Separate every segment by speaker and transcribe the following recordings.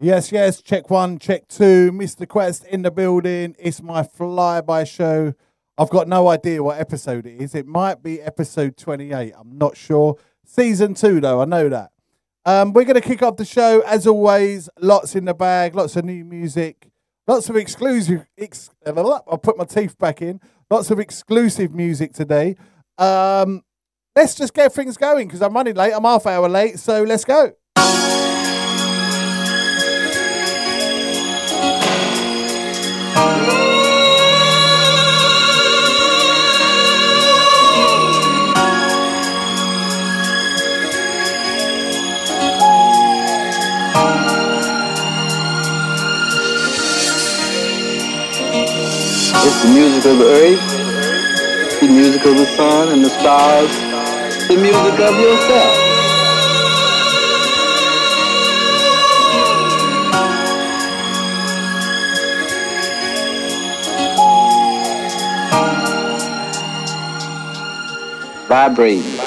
Speaker 1: Yes, yes, check one, check two. Mr. Quest in the building. It's my Flyby show. I've got no idea what episode it is. It might be episode 28. I'm not sure. Season 2, though. I know that. We're going to kick off the show, as always. Lots in the bag. Lots of new music. Lots of exclusive... I'll put my teeth back in. Lots of exclusive music today. Let's just get things going, because I'm running late. I'm half hour late, so let's go.
Speaker 2: It's the music of the earth, the music of the sun and the stars, the music of yourself. Vibrating.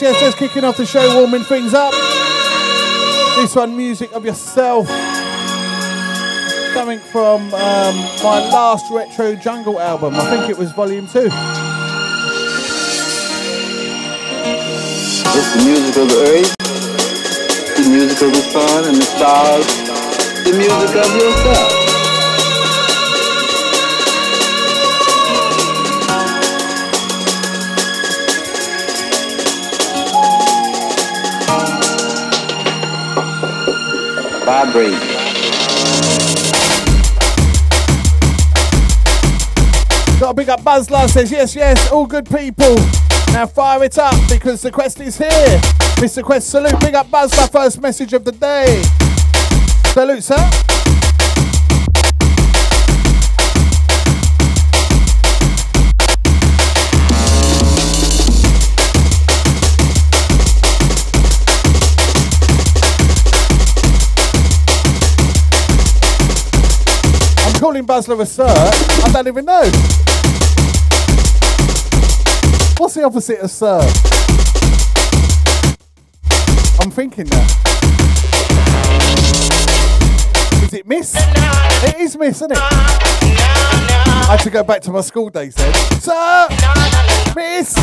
Speaker 1: Yes, just kicking off the show, warming things up. This one, Music of Yourself, coming from my last Retro Jungle album. I think it was volume 2.
Speaker 2: It's the music of the earth, the music of the sun and the stars, the music of yourself. Vibrate.
Speaker 1: Got a big up Buzz Love says, yes, all good people. Now fire it up because the Quest is here. Mr. Quest, salute. Big up Buzz, my first message of the day. Salute, sir. Calling Buzzler a sir, I don't even know. What's the opposite of sir? I'm thinking that. Is it miss? It is miss, isn't it? I had to go back to my school days then. Sir! Miss!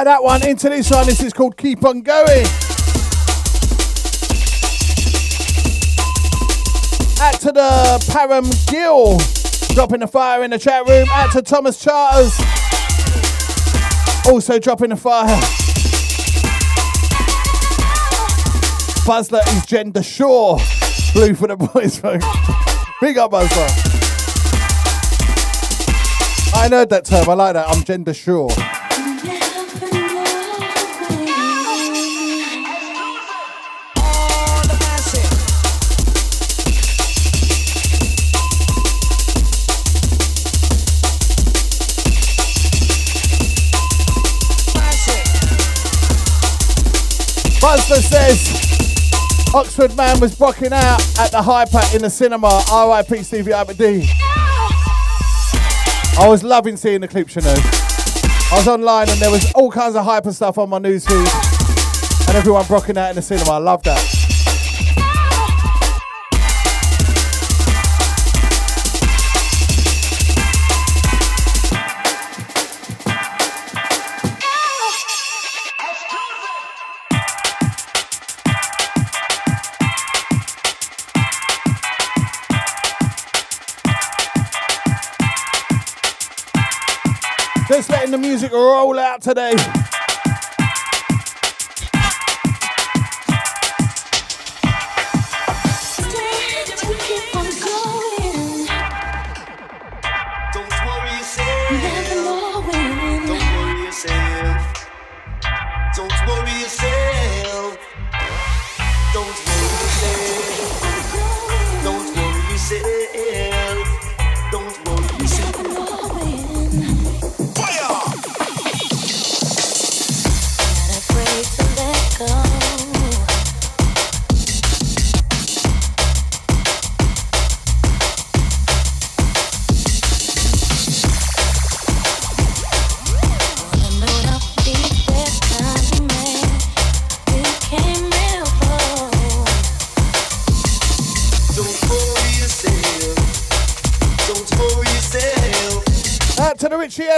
Speaker 1: Out that one, into this one. This is called Keep On Going. Out to the Param Gill, dropping the fire in the chat room. Out to Thomas Charters, also dropping the fire. Buzzler is gender sure. Blue for the boys, folks. Big up, Buzzler. I heard that term. I like that. I'm gender sure. Buzzler says Oxford man was rocking out at the Hyper in the cinema. R.I.P. Stevie Aberdeen. I was loving seeing the clips, you know. I was online and there was all kinds of Hyper stuff on my newsfeed and everyone rocking out in the cinema. I love that. Just letting the music roll out today.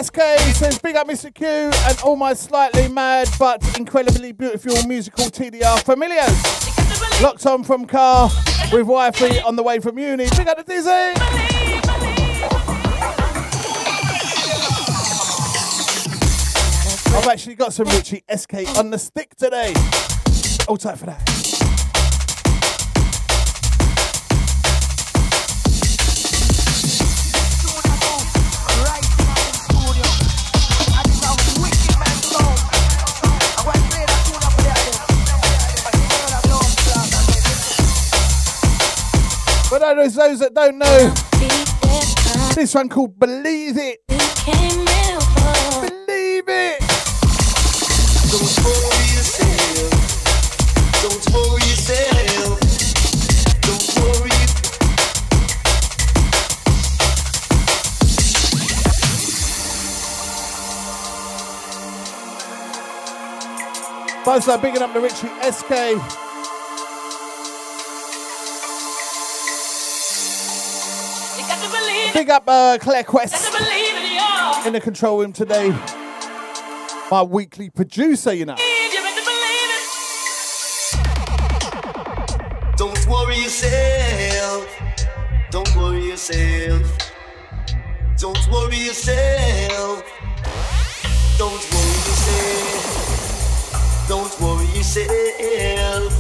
Speaker 1: SK says big up Mr. Q and all my slightly mad but incredibly beautiful musical TDR familiars. Locked on from car with Wi-Fi on the way from uni. Big up the Dizzy. I've actually got some Richie SK on the stick today. Hold tight for that. But those that don't know, this one called Believe It. Believe it. Don't worry yourself. Don't worry yourself. Don't worry. Buzzler bigging up the Richie SK. Big up Claire Quest in the control room today. My weekly producer, you know. Don't worry yourself. Don't worry yourself. Don't worry yourself. Don't worry yourself. Don't worry yourself.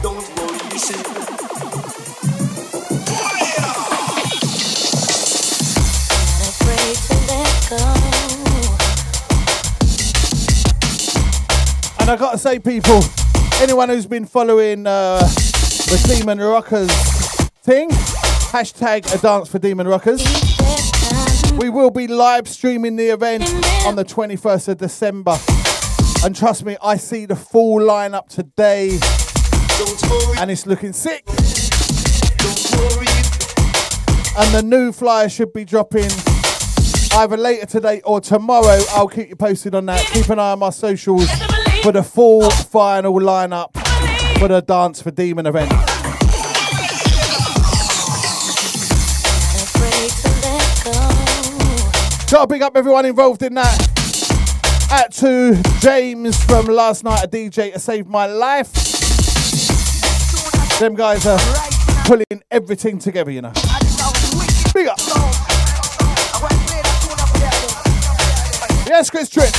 Speaker 1: Don't worry yourself. And I gotta say, people, anyone who's been following the Demon Rockers thing, hashtag a dance for Demon Rockers. We will be live streaming the event on the 21st of December. And trust me, I see the full lineup today. And it's looking sick. And the new flyer should be dropping either later today or tomorrow. I'll keep you posted on that. Keep an eye on my socials for the full final lineup for the Dance for Demon event. Gotta big up everyone involved in that. Out to James from last night, a DJ to save my life. Them guys are pulling everything together, you know. Big up. Yes, Chris Tripp.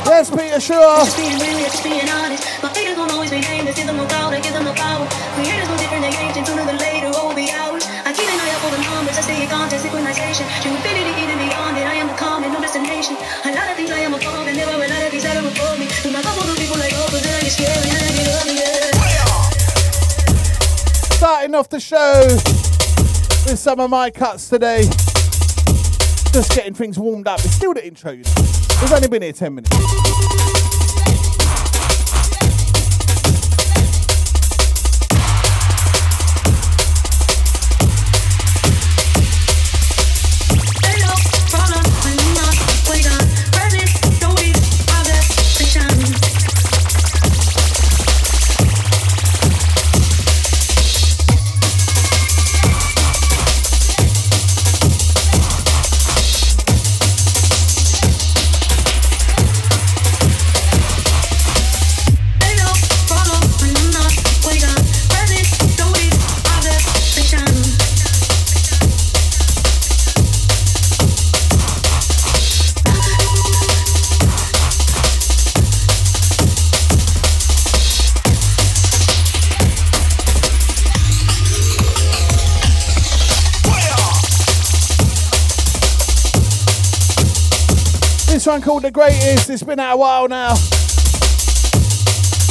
Speaker 1: Yes, Peter, sure.
Speaker 3: Just being real, just being honest. My haters won't always be nameless. Give them no doubt, I give them no power. Creators no different, they ancient. Sooner than later, all will be ours. I keep an eye out for the numbers. I stay in contact, synchronization. To infinity, even beyond it. I am the common, no destination. A lot of things I am above, and there are a lot of things that are above me. Do not couple of people like others, and I get scared, and I get up, yeah.
Speaker 1: Starting off the show with some of my cuts today. Just getting things warmed up. It's still the intro, you know. We've only been here 10 minutes. This one called The Greatest. It's been out a while now.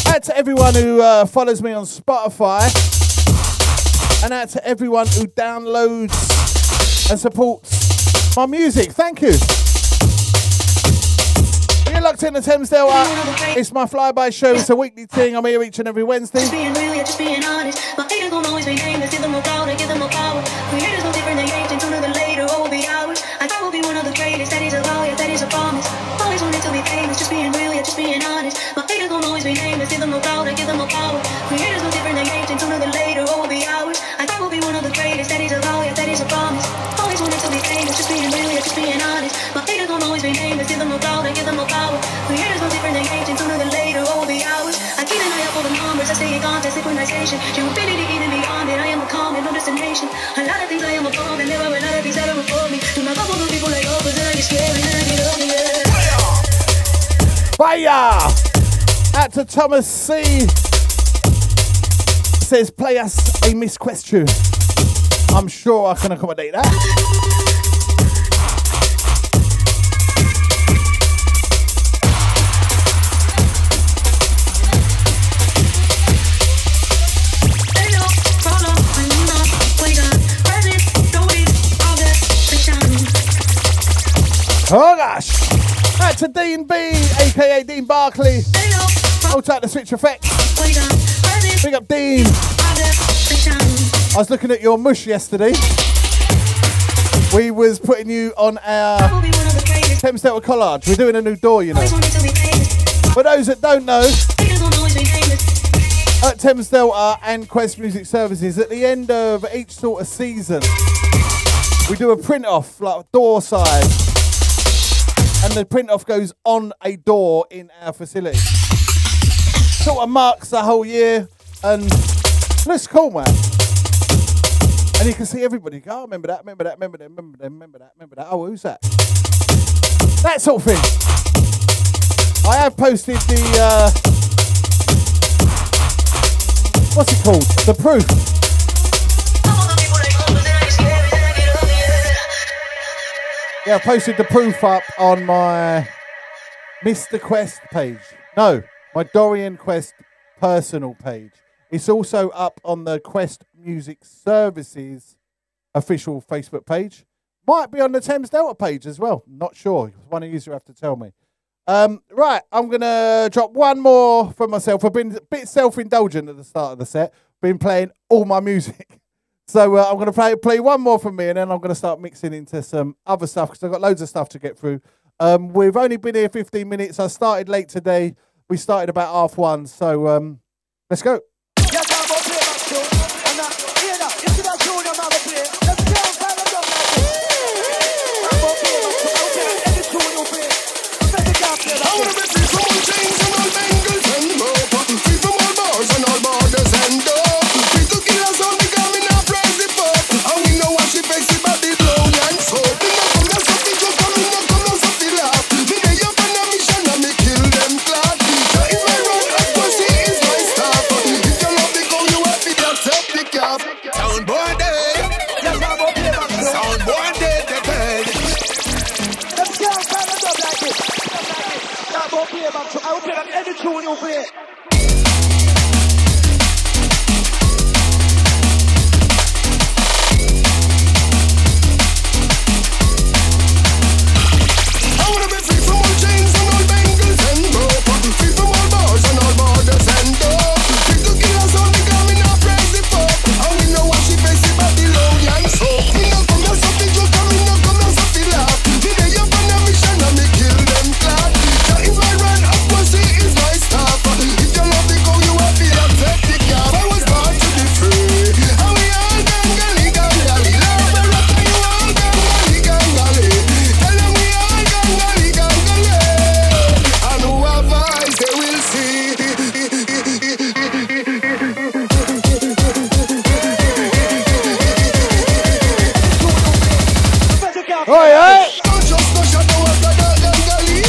Speaker 1: Out to everyone who follows me on Spotify, and out to everyone who downloads and supports my music. Thank you. You're locked in the Thames Delta. It's my Flyby show. It's a weekly thing. I'm here each and every Wednesday.
Speaker 3: Just being real, just being honest. My haters won't always be nameless. Give them no doubt, I give them no power. Creators no different, they ancient. Sooner than later, all will be ours. I will be one of the greatest. That is a vow, yeah, that is a promise. Always wanted to be famous. Just being real, just being honest. My haters won't always be nameless. Give them no doubt, I give them no power. Creators no different, they ancient. Sooner than later, all will be ours. I will be one of the greatest. That is a vow, yeah, that is a promise. Always wanted to be famous. Just being real, just being honest. My haters won't always be nameless. Give them no doubt, I give them no power. Creators no different, they ancient. Sooner than later, all will be ours. I keep an eye out for the numbers. I stay in contact, synchronization. To infinity, even beyond it. I am a common, no destination. A lot of things I am above, and there are a lot of things that are above me. Do not couple of people like others, and I get scared, and I get up, yeah.
Speaker 1: Fire! Out to Thomas C. Says, play us a Miss Quest tune. I'm sure I can accommodate that. Oh gosh! Out to Dean B, aka Dean Barkley. Hold tight the Switch Effect. Big up Dean. I was looking at your mush yesterday. We was putting you on our Thames Delta collage. We're doing a new door, you know. For those that don't know, at Thames Delta and Quest Music Services, at the end of each sort of season, we do a print off, like door size. And the print off goes on a door in our facility. Sort of marks the whole year, and looks cool, man. And you can see everybody go, oh, remember that, remember that, remember that, remember that, remember that, remember that. Oh, who's that? That sort of thing. I have posted the, what's it called? The proof. Yeah, I posted the proof up on my Mr. Quest page. No, my Dorian Quest personal page. It's also up on the Quest Music Services official Facebook page. Might be on the Thames Delta page as well. Not sure. One of you have to tell me. Right, I'm going to drop one more from myself. I've been a bit self-indulgent at the start of the set. Been playing all my music. So I'm going to play one more from me, and then I'm going to start mixing into some other stuff because I've got loads of stuff to get through. We've only been here 15 minutes. I started late today. We started about 1:30. So let's go.
Speaker 4: I will play that any tune you play. I wanna be free from all chains and all bangles and rope. Free from all bars and all borders and dope. Free to kill us all because we not crazy folk. And we know what she face it Babylonian soap. Me no come here something joke and me no come here something laugh. Me dey up on a mission and me kill them clad. That is my run up pussy is my staff. If you love the go you have to accept the gap. I was born to be free. And we all gangali gangali. Love the rock and you all gangali gangali. Tell them we all gangali gangali. And who have eyes they will see.
Speaker 1: Oi, oi!
Speaker 4: Don't just go shut the world like a gangali.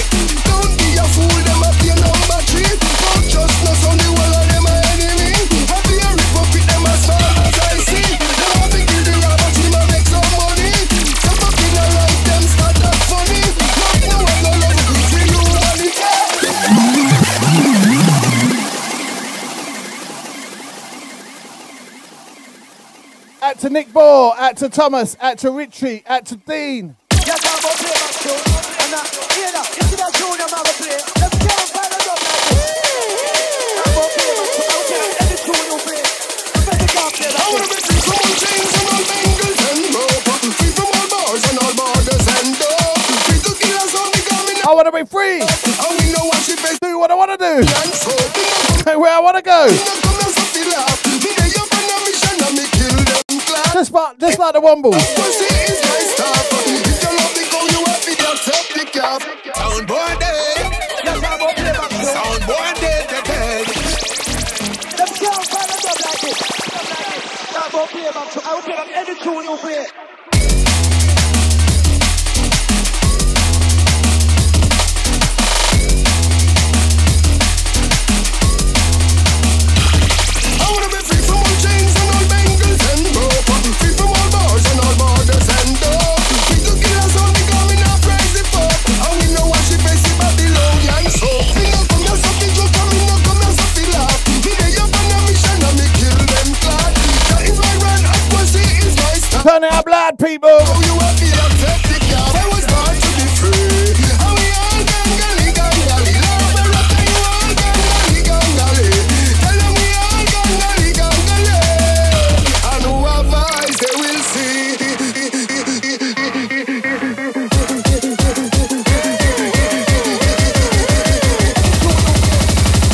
Speaker 4: Don't be a fool, them a play number 3. Don't just know some the whole of them a enemy. Happy a rip up with them as far as I see. Them a big kill the robber team a make some money. Some up in a life, them start that funny. Not no one no love to see you money.
Speaker 1: Out to Nick Ball, out to Thomas, out to Richie, out to Dean.
Speaker 4: Yes, I'm gonna play my tune. And hear that, you see that tune I'm gonna play. Let's go and find a dub like this. I'm gonna play my tune. I'll play any tune you play. You better can't play that. I wanna be free from all chains and all bangles and rope. Free from all bars and all borders and dope. Free to kill us all because we
Speaker 1: I want to be free.
Speaker 4: and we know what she face.
Speaker 1: Do what I want to do.
Speaker 4: And so we no come
Speaker 1: Where I want to go.
Speaker 4: come and something laugh. Me dey up on a mission and me kill them clad.
Speaker 1: Just like the Wombles.
Speaker 4: Pussy is my stuff. If you love the go, you have to accept the cap. Soundboard dead. Yes, I'm gonna play my tune. Soundboard dead. Let's go and find a dub like this. I'm gonna play my tune. I will play that any tune you play. I wanna be free from all chains and all bangles and rope. Free from all bars and all borders and dope. Free to kill us all because we not crazy folk. And we know what she face it Babylonian soap. Me no come here something joke and me no come here something laugh. Me dey up on a mission and me kill them clad. That is my run up pussy is my style.
Speaker 1: Turn it up loud, people.
Speaker 4: Oh, you have to accept the gap. I was born to be free. And we all gangali gangali. Love the rock and you all gangali gangali. Tell them we all gangali gangali. And who have eyes they will see.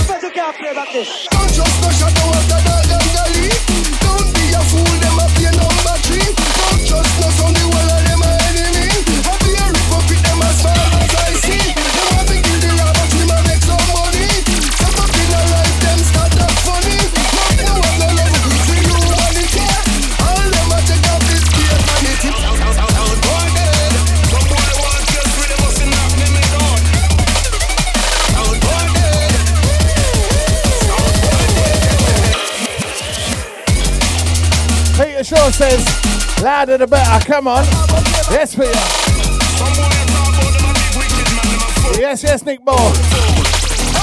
Speaker 4: Better can't play like this. Don't just go shut the world like a gangali. Don't be a fool, them a play number 3. Don't just know some the whole of them a enemy. Happy a rip up with them as far as I see. Them a big kill the robber team a make some money. Some up in a life, them start that funny. Not no one no love to see you humanity. All them a take off this gear vanity. Soundboard dead. Some boy want just with them us in knock them head on. Soundboard dead. Soundboard dead.
Speaker 1: Peter Shaw says, louder the better. Come on. Yes, Peter.
Speaker 4: Some boy a talk about them a big wicked man, them a fool.
Speaker 1: Yes, Nick Ball.
Speaker 4: I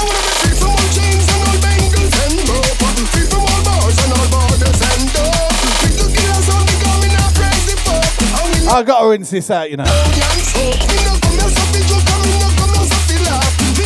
Speaker 4: wanna be free from all chains and all bangles and rope. Free from all bars and all borders and dope. Free to kill us all because we not crazy folk. And we
Speaker 1: I got to rinse this out, you know.
Speaker 4: know young folk. We no come here something joke and we no come here something laugh. Me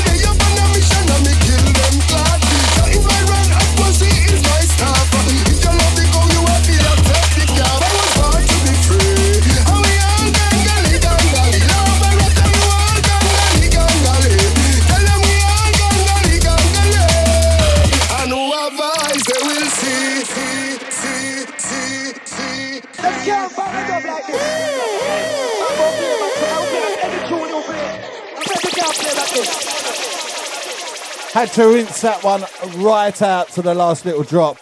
Speaker 1: Had to rinse that one right out to the last little drop.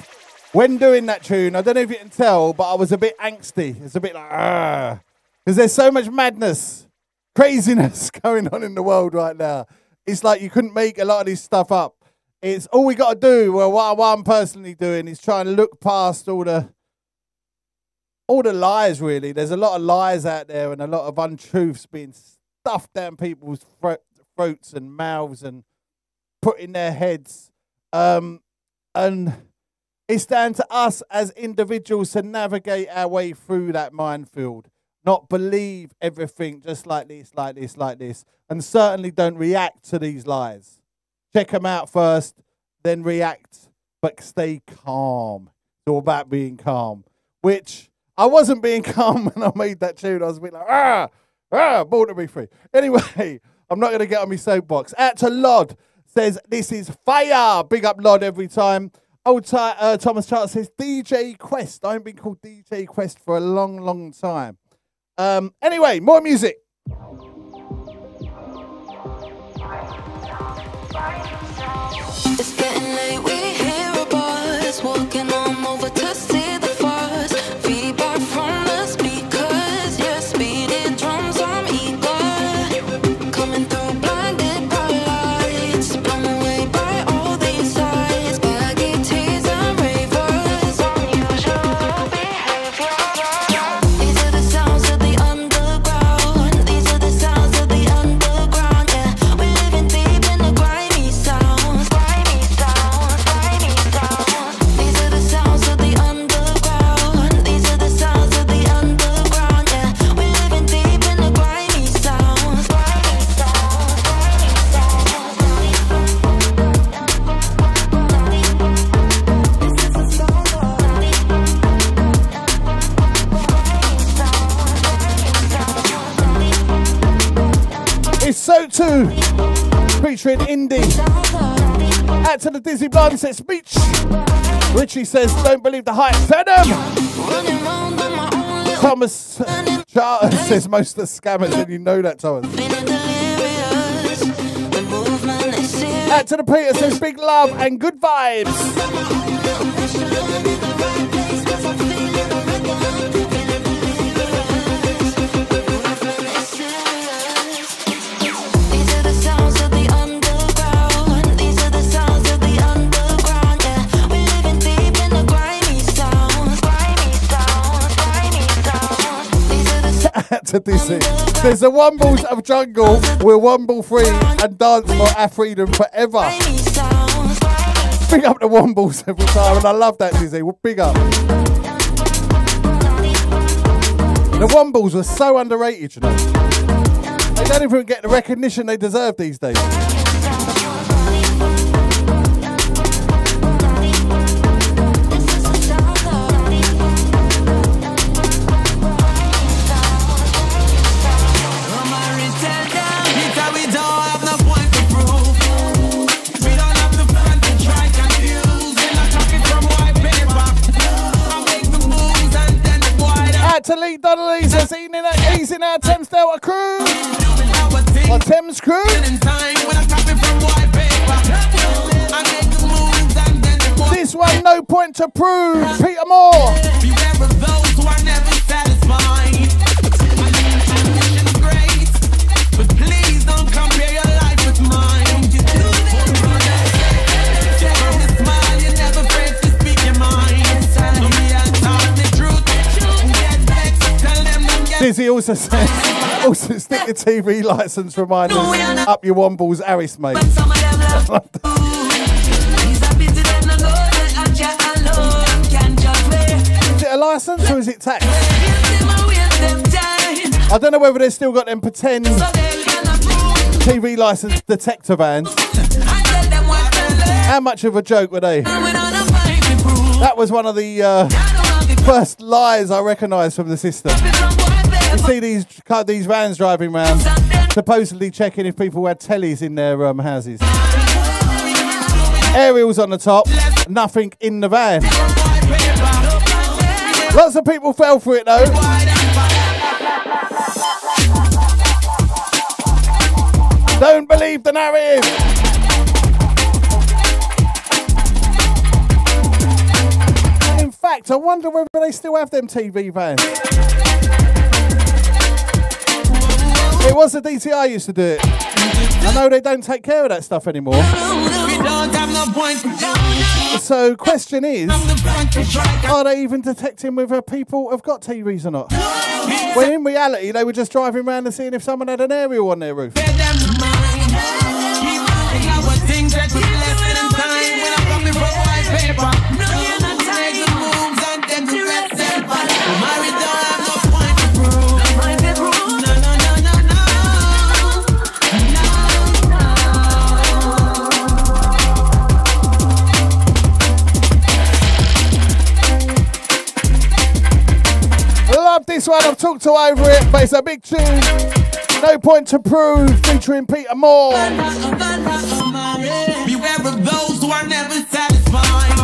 Speaker 1: When doing that tune, I don't know if you can tell, but I was a bit angsty. It's a bit like, because there's so much madness, craziness going on in the world right now. It's like you couldn't make a lot of this stuff up. It's all we got to do. Well, what I'm personally doing is trying to look past all the lies, really. There's a lot of lies out there and a lot of untruths being stuffed down people's throats and mouths and put in their heads. And it's down to us as individuals to navigate our way through that minefield. Not believe everything just like this, like this, like this. And certainly don't react to these lies. Check them out first, then react. But stay calm. It's all about being calm. Which I wasn't being calm when I made that tune. I was a bit like, born to be free. Anyway, I'm not going to get on my soapbox. Out to Lod. Says, this is fire. Big up Lod every time. Old Thomas Charles says, DJ Quest. I haven't been called DJ Quest for a long, long time. Anyway, more music.
Speaker 5: It's getting late, we hear a buzz. Walking on over to see the fuzz. Feedback from the speakers. Yeah, speeding drums, I'm eager. Coming through blinded by lights. Blown away by all these sights. Baggy tees and ravers. Unusual behavior. These are the sounds of the underground. These are the sounds of the underground. Yeah, we're living deep in the grimy sounds. Grimy sounds, grimy sounds. These are the sounds of the underground. These are the sounds of the underground. Yeah, we're living deep in the grimy sounds. Grimy sounds,
Speaker 1: It's SE02 featuring Indie. Out to the Dizzy Blonde says speech. Richie says, don't believe the hype. Venom.
Speaker 5: running round on my own little
Speaker 1: Thomas Charles says most of the scammers, and you know that, Thomas.
Speaker 5: feeling delirious. The movement is serious.
Speaker 1: Out to the Peter says big love and good vibes.
Speaker 5: These are the sounds of the underground. These are the sounds of the underground. Yeah, we're living deep in the grimy sounds. Grimy sounds, grimy sounds. These are the
Speaker 1: Out to Dizzy. There's the Wombles of Jungle. We're Womble free and dance for our freedom forever.
Speaker 5: grimy sounds.
Speaker 1: Big up the Wombles every time, and I love that, Dizzy. Well, big up. The Wombles were so underrated, you know. They don't even get the recognition they deserve these days. Out to Lee Donnelly says he's in our Thames Delta crew. Our Thames crew. This one, no point to prove. Peter Moore.
Speaker 6: Beware of those who are never satisfied. Ambition's great, but please don't compare your life with mine. You do from the smile, you're never afraid to speak your mind. So me, I talk the truth. Get vexed, tell them don't get.
Speaker 1: Dizzy also says, also stick your TV license reminders up your Wombles Harris, mate.
Speaker 5: Some of them love. These are busy, them no know that I can't alone. Can't just wait.
Speaker 1: Is it a license or is it tax?
Speaker 5: Them a waste them time.
Speaker 1: I don't know whether they've still got them pretend
Speaker 5: So they can approve.
Speaker 1: TV license detector vans.
Speaker 5: I tell them what to learn.
Speaker 1: How much of a joke were they?
Speaker 5: When on a fight we prove.
Speaker 1: That was one of the
Speaker 5: I don't have it
Speaker 1: first lies I recognised from the system.
Speaker 5: from boy
Speaker 1: You
Speaker 5: baby.
Speaker 1: see these vans driving around, supposedly checking if people had tellies in their houses. Aerials on the top, nothing in the van. Lots of people fell for it though. Don't believe the narrative. fact, I wonder whether they still have them TV vans. It was the DTI used to do it. I know they don't take care of that stuff anymore. So, question is, are they even detecting whether people have got TVs or not? When in reality, they were just driving around and seeing if someone had an aerial on their roof. Love this one, I've talked all over it, but it's a big tune. No Point to Prove, featuring Peter Moore.
Speaker 6: Beware of those who are never satisfied.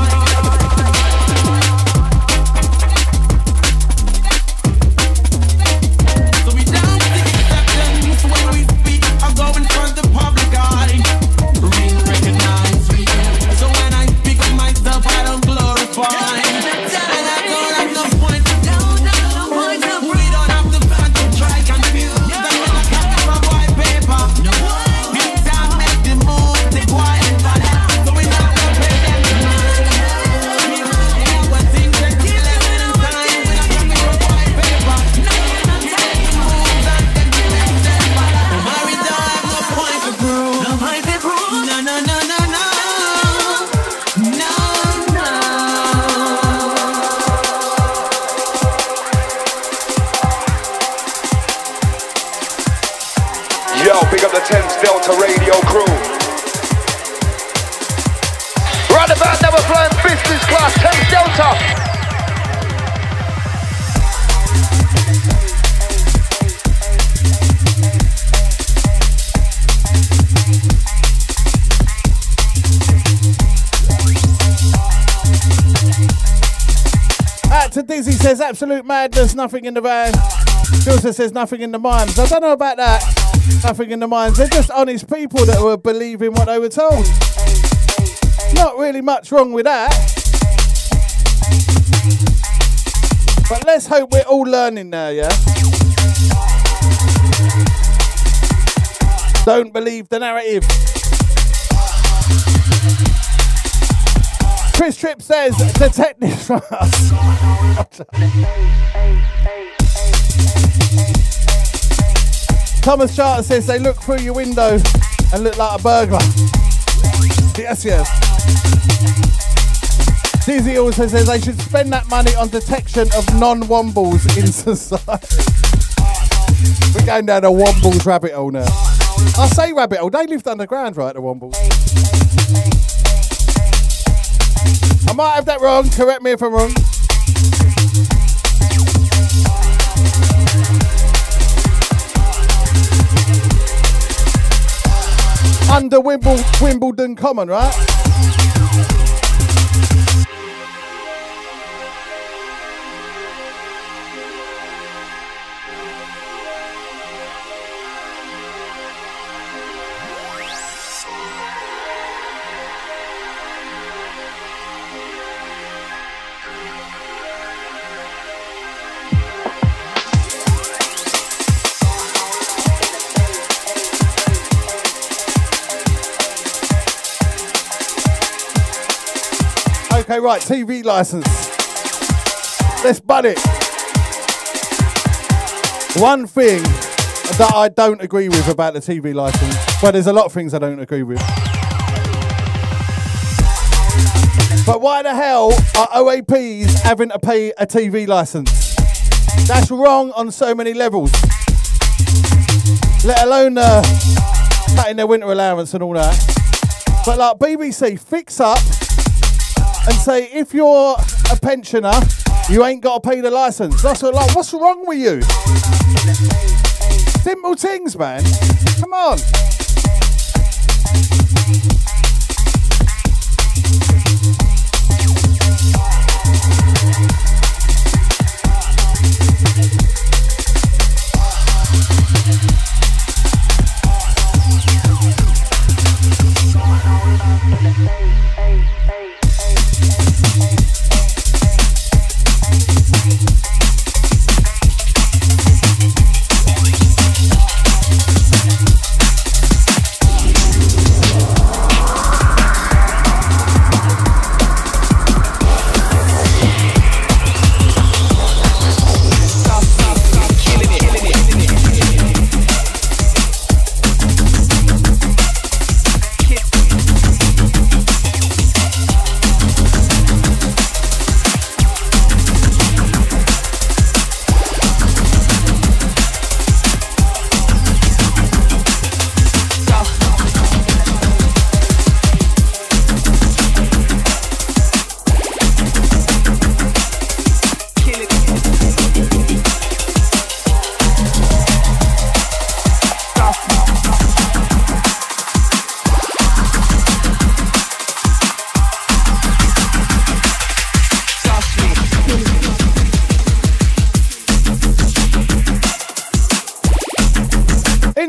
Speaker 6: So we don't seek acceptance when we speak or go in front of the public eye. Real recognize. So when I speak of myself, I don't glorify. And I don't have no point. We don't have to fight to try confuse. And when I come to my white paper, big time make the move, the quiet. So we not gonna pay them to mind. What things that kill us in time when I come to my white paper. Take the moves and then give them them. We don't have no point to prove. No point to prove. No, no, no, no, no. No, no.
Speaker 7: Yo, pick up the Thames Delta radio crew. Right about now we're flying business class Thames Delta.
Speaker 1: To Dizzy says absolute madness, nothing in the van. Joseph says nothing in the minds. I don't know about that. Nothing in the minds. They're just honest people that were believing what they were told. Not really much wrong with that. But let's hope we're all learning now, yeah? Don't believe the narrative. Chris Tripp says, detect this from us. Thomas Charter says, they look through your window and look like a burglar. Yes, yes. Dizzy also says they should spend that money on detection of non-wombles in society. We're going down a wombles rabbit hole now. I say rabbit hole, they lived underground, right, the wombles. I might have that wrong, correct me if I'm wrong. Under Wimbledon Common, right? Okay, right, TV license. Let's bud it. One thing that I don't agree with about the TV license, but there's a lot of things I don't agree with. But why the hell are OAPs having to pay a TV license? That's wrong on so many levels. Let alone cutting their winter allowance and all that. But like BBC, fix up and say if you're a pensioner, you ain't got to pay the license. That's like, what's wrong with you? Simple things, man. Come on.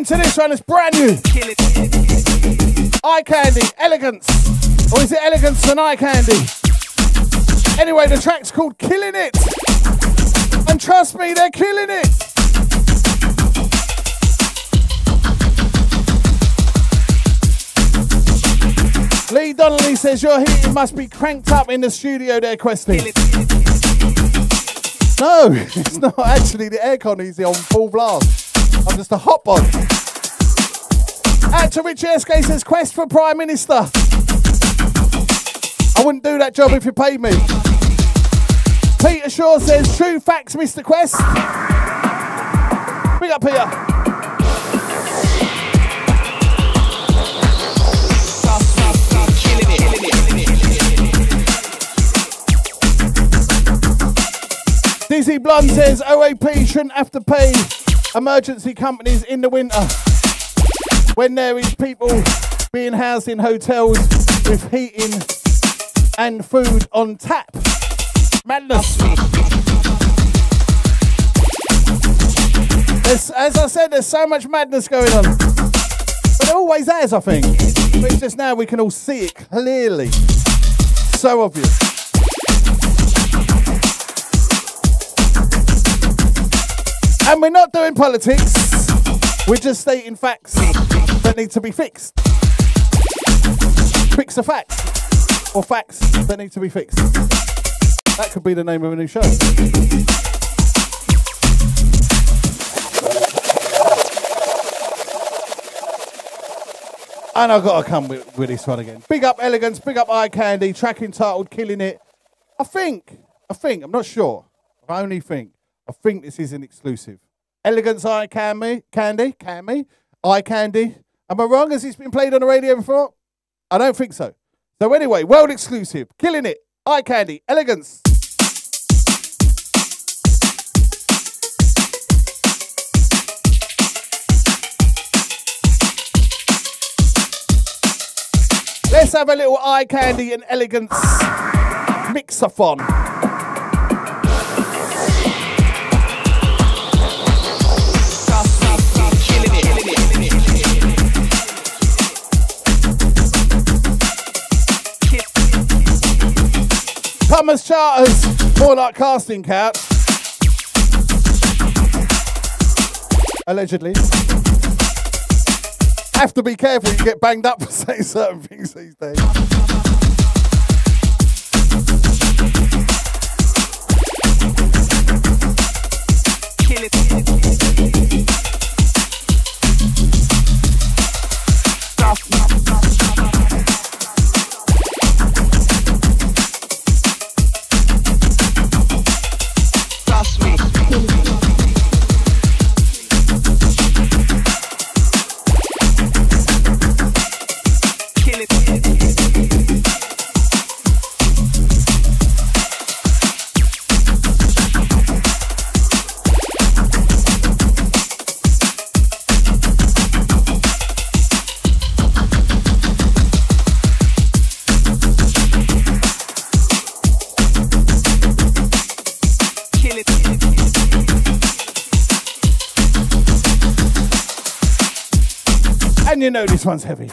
Speaker 1: to this one, it's brand new. Eye Candy, Elegance. Or is it Elegance and Eye Candy? Anyway, the track's called Killing It. And trust me, they're killing it. Lee Donnelly says your heating must be cranked up in the studio there, Questy. No, it's not actually. The aircon is on full blast. I'm just a hot bod. Out to Richard SK says Quest for Prime Minister. I wouldn't do that job if you paid me. Peter Shaw says true facts, Mr. Quest. Big up, Peter. Dizzy Blonde says OAP shouldn't have to pay emergency companies in the winter when there is people being housed in hotels with heating and food on tap. Madness. As I said, there's so much madness going on. But it always has, I think. But it's just now we can all see it clearly. So obvious. And we're not doing politics. We're just stating facts that need to be fixed. Fix a fact. Or facts that need to be fixed. That could be the name of a new show. And I've got to come with this one again. Big up Elegance, big up Eye Candy, track entitled Killing It. I think, I'm not sure. I think this is an exclusive. Elegance Eye Candy. Eye Candy. Am I wrong? Has this been played on the radio before? I don't think so. So anyway, world exclusive. Killing It. Eye Candy. Elegance. Let's have a little Eye Candy and Elegance mixathon. Thomas Charters, more like casting couch. Allegedly. Have to be careful, you get banged up for saying certain things these days. Kill it. And you know this one's heavy.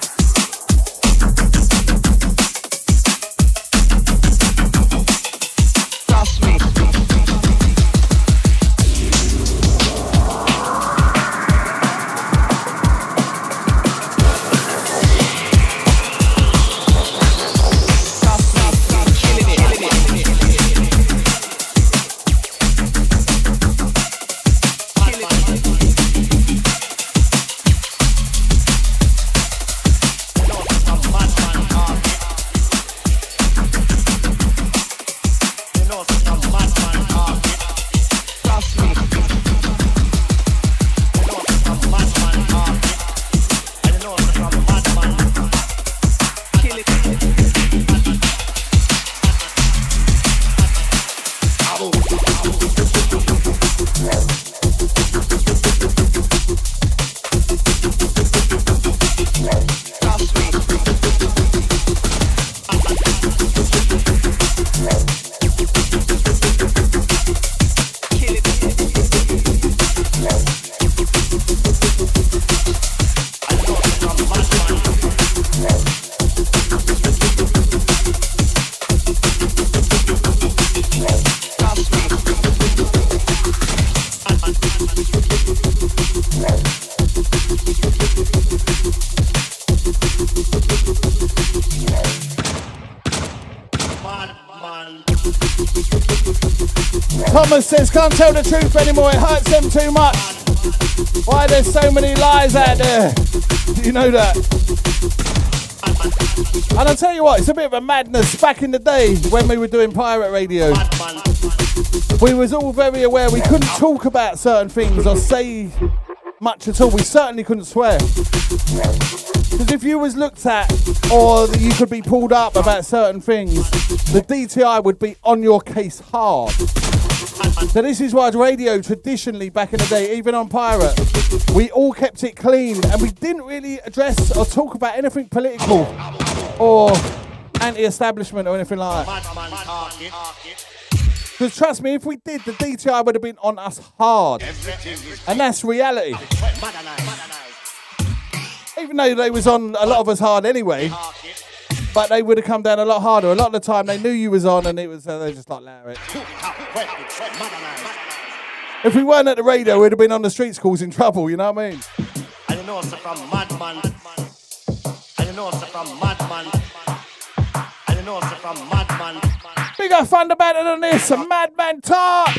Speaker 1: Thomas says, can't tell the truth anymore, it hurts them too much. Why there's so many lies out there? You know that. And I'll tell you what, it's a bit of a madness. Back in the day when we were doing pirate radio, we was all very aware we couldn't talk about certain things or say much at all. We certainly couldn't swear. Because if you was looked at or you could be pulled up about certain things, the DTI would be on your case hard. So this is why radio traditionally back in the day, even on pirate, we all kept it clean and we didn't really address or talk about anything political or anti-establishment or anything like that. Because trust me, if we did, the DTI would have been on us hard. And that's reality. Even though they was on a lot of us hard anyway, but they would have come down a lot harder. A lot of the time they knew you was on and it was they just like let it. If we weren't at the radio, we'd have been on the streets causing trouble, you know what I mean?
Speaker 8: I know it's from madman. I know it's from madman. I know it's from madman.
Speaker 1: Big up Thunder better than this, a madman talk.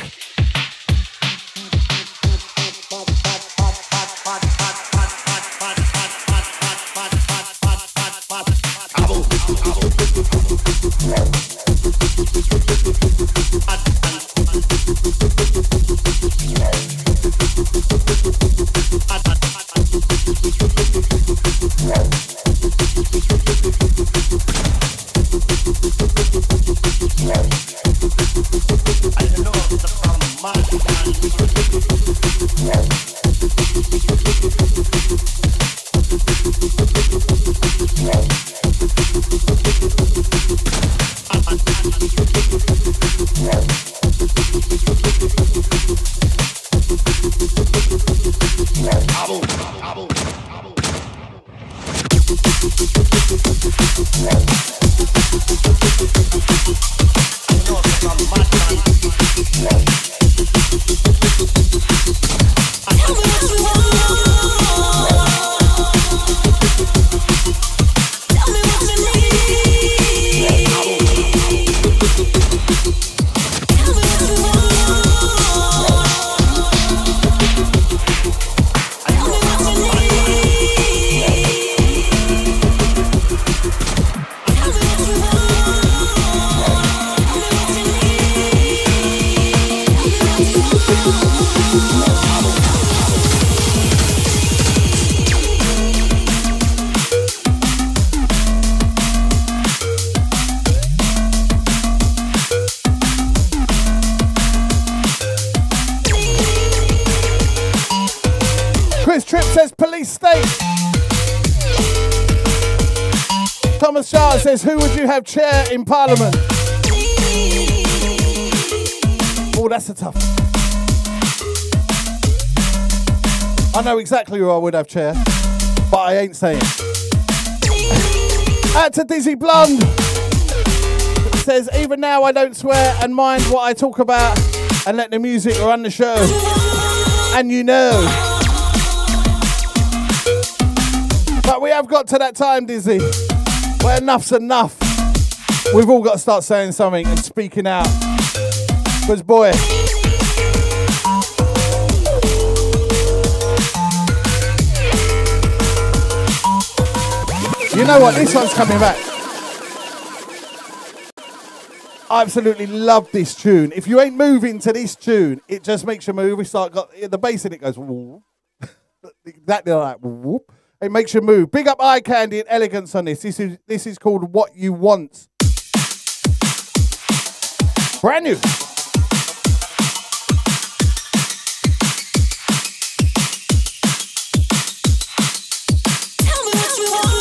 Speaker 1: Thomas Charles says, who would you have chair in Parliament? Oh, that's a tough one. I know exactly who I would have chair, but I ain't saying. Out to Dizzy Blonde. It says, even now I don't swear and mind what I talk about and let the music run the show. And you know. But we have got to that time, Dizzy, where enough's enough. We've all got to start saying something and speaking out. Because, boy, you know what? This one's coming back. I absolutely love this tune. If you ain't moving to this tune, it just makes you move. We start got the bass in it goes whoop. Exactly like whoop. It makes you move. Big up Eye Candy and Elegance on this. This is called What You Want. Brand new.
Speaker 5: Tell me what you want.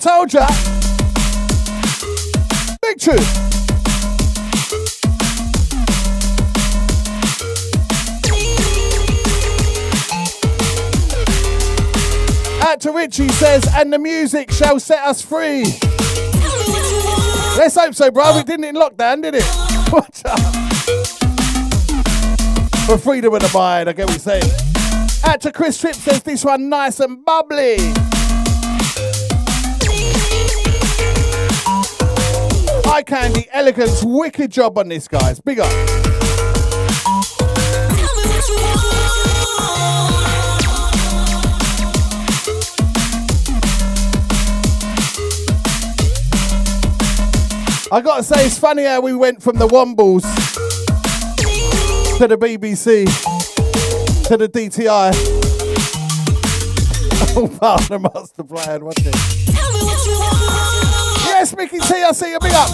Speaker 1: told ya. Big tune. Out to Richie says, and the music shall set us free. Let's hope so, bro. We didn't in lockdown, did it? Watch out. For freedom of the mind, I get what you're saying. Out to Chris Tripp says, this one nice and bubbly. Eye Candy, Elegance, wicked job on this, guys. Big up. I gotta say, it's funny how we went from the Wombles to the BBC to the DTI. Oh, part of the master plan, what's it? Yes, Mickey T, I see you, big up.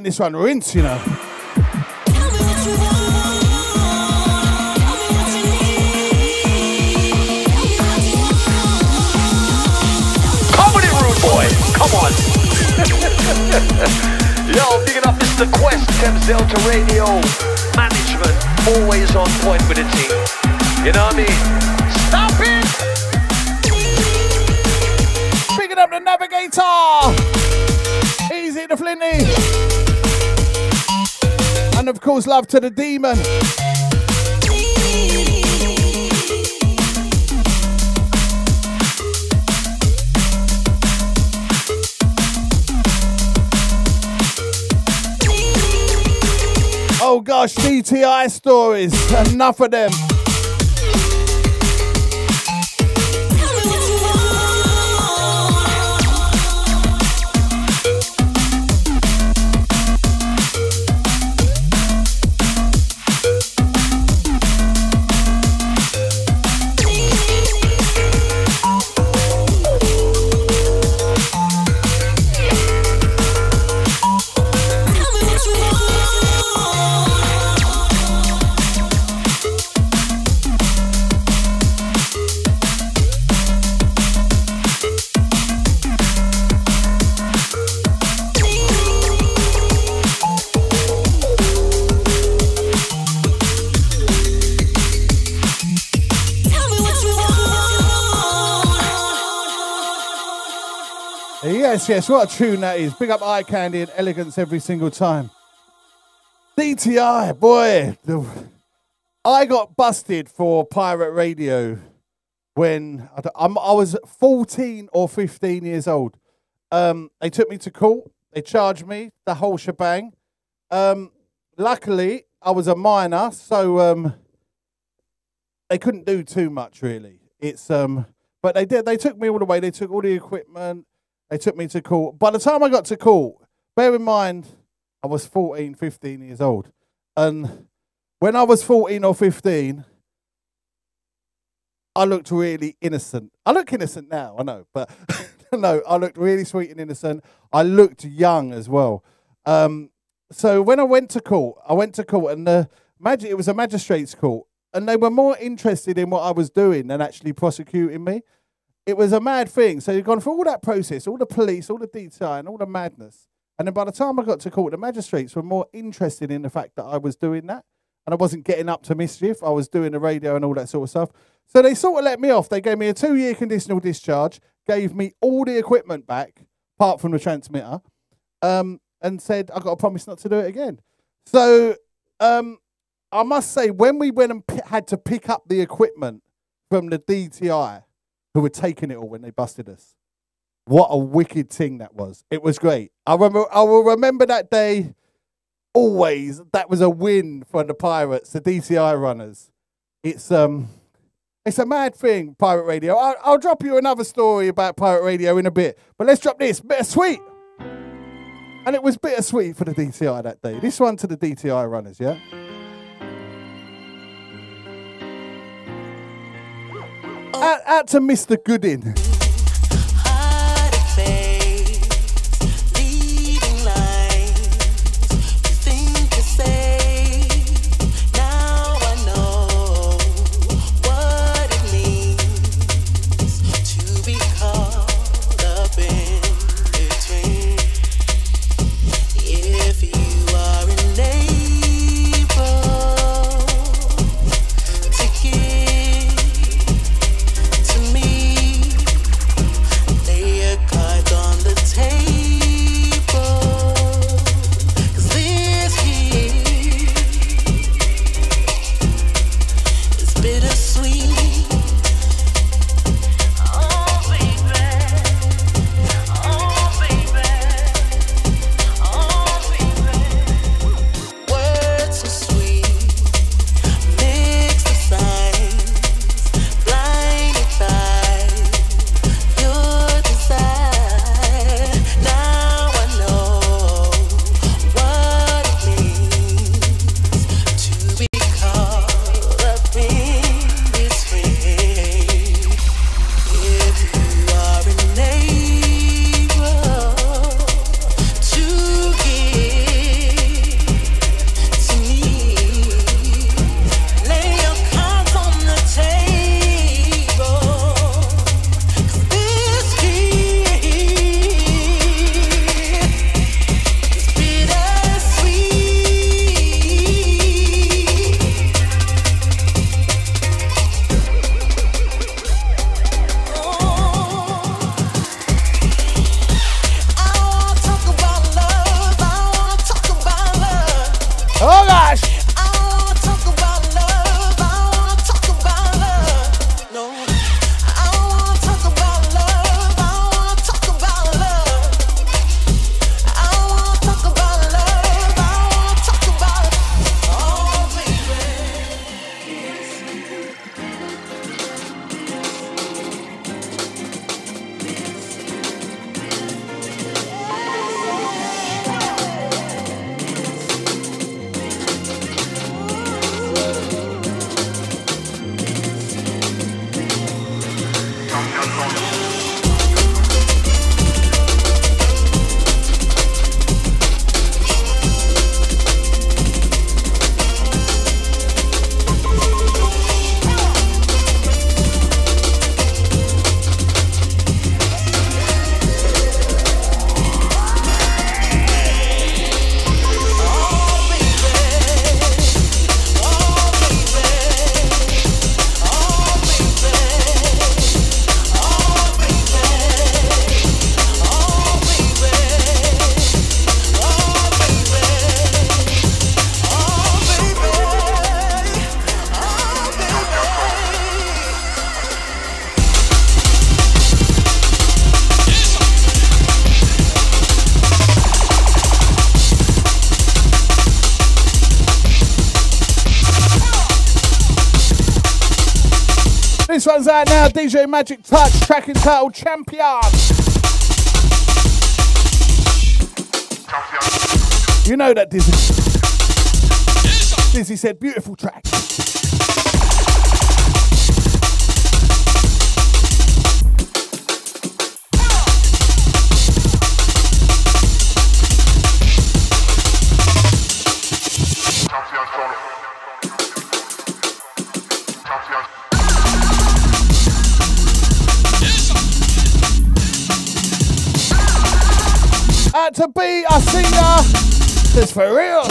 Speaker 1: This one rinse, you know.
Speaker 7: Comedy rude boy, come on. Yo, picking up Mr. Quest, Thames Delta Radio management, always on point with the team. You know what I mean? Stop it!
Speaker 1: Picking up the Navigator. Easy to Flinty. And of course, love to the Demon. Oh gosh, DTI stories. Enough of them. Yes, what a tune that is. Big up Eye Candy and Elegance every single time. DTI, boy. I got busted for pirate radio when I was 14 or 15 years old. They took me to court. They charged me, the whole shebang. Luckily, I was a minor, so they couldn't do too much, really. But they did. They took me all the way. They took all the equipment. They took me to court. By the time I got to court, bear in mind, I was 14, 15 years old. And when I was 14 or 15, I looked really innocent. I look innocent now, I know. But no, I looked really sweet and innocent. I looked young as well. So when I went to court, and it was a magistrate's court. And they were more interested in what I was doing than actually prosecuting me. It was a mad thing. So you've gone through all that process, all the police, all the DTI, and all the madness. And then by the time I got to court, the magistrates were more interested in the fact that I was doing that. And I wasn't getting up to mischief. I was doing the radio and all that sort of stuff. So they sort of let me off. They gave me a 2-year conditional discharge, gave me all the equipment back, apart from the transmitter, and said, I got a promise not to do it again. So I must say, when we went and had to pick up the equipment from the DTI, who were taking it all when they busted us. What a wicked thing that was. It was great. I will remember that day always. That was a win for the Pirates, the DTI runners. It's a mad thing, pirate radio. I'll drop you another story about pirate radio in a bit. But let's drop this. Bit of sweet. And it was bittersweet for the DTI that day. This one to the DTI runners, yeah? Out to Mr. Goodin. This one's out now, DJ Magic Touch, track entitled Champion. You know that Dizzy. Dizzy said, beautiful track. Out to B, I see ya. This for real.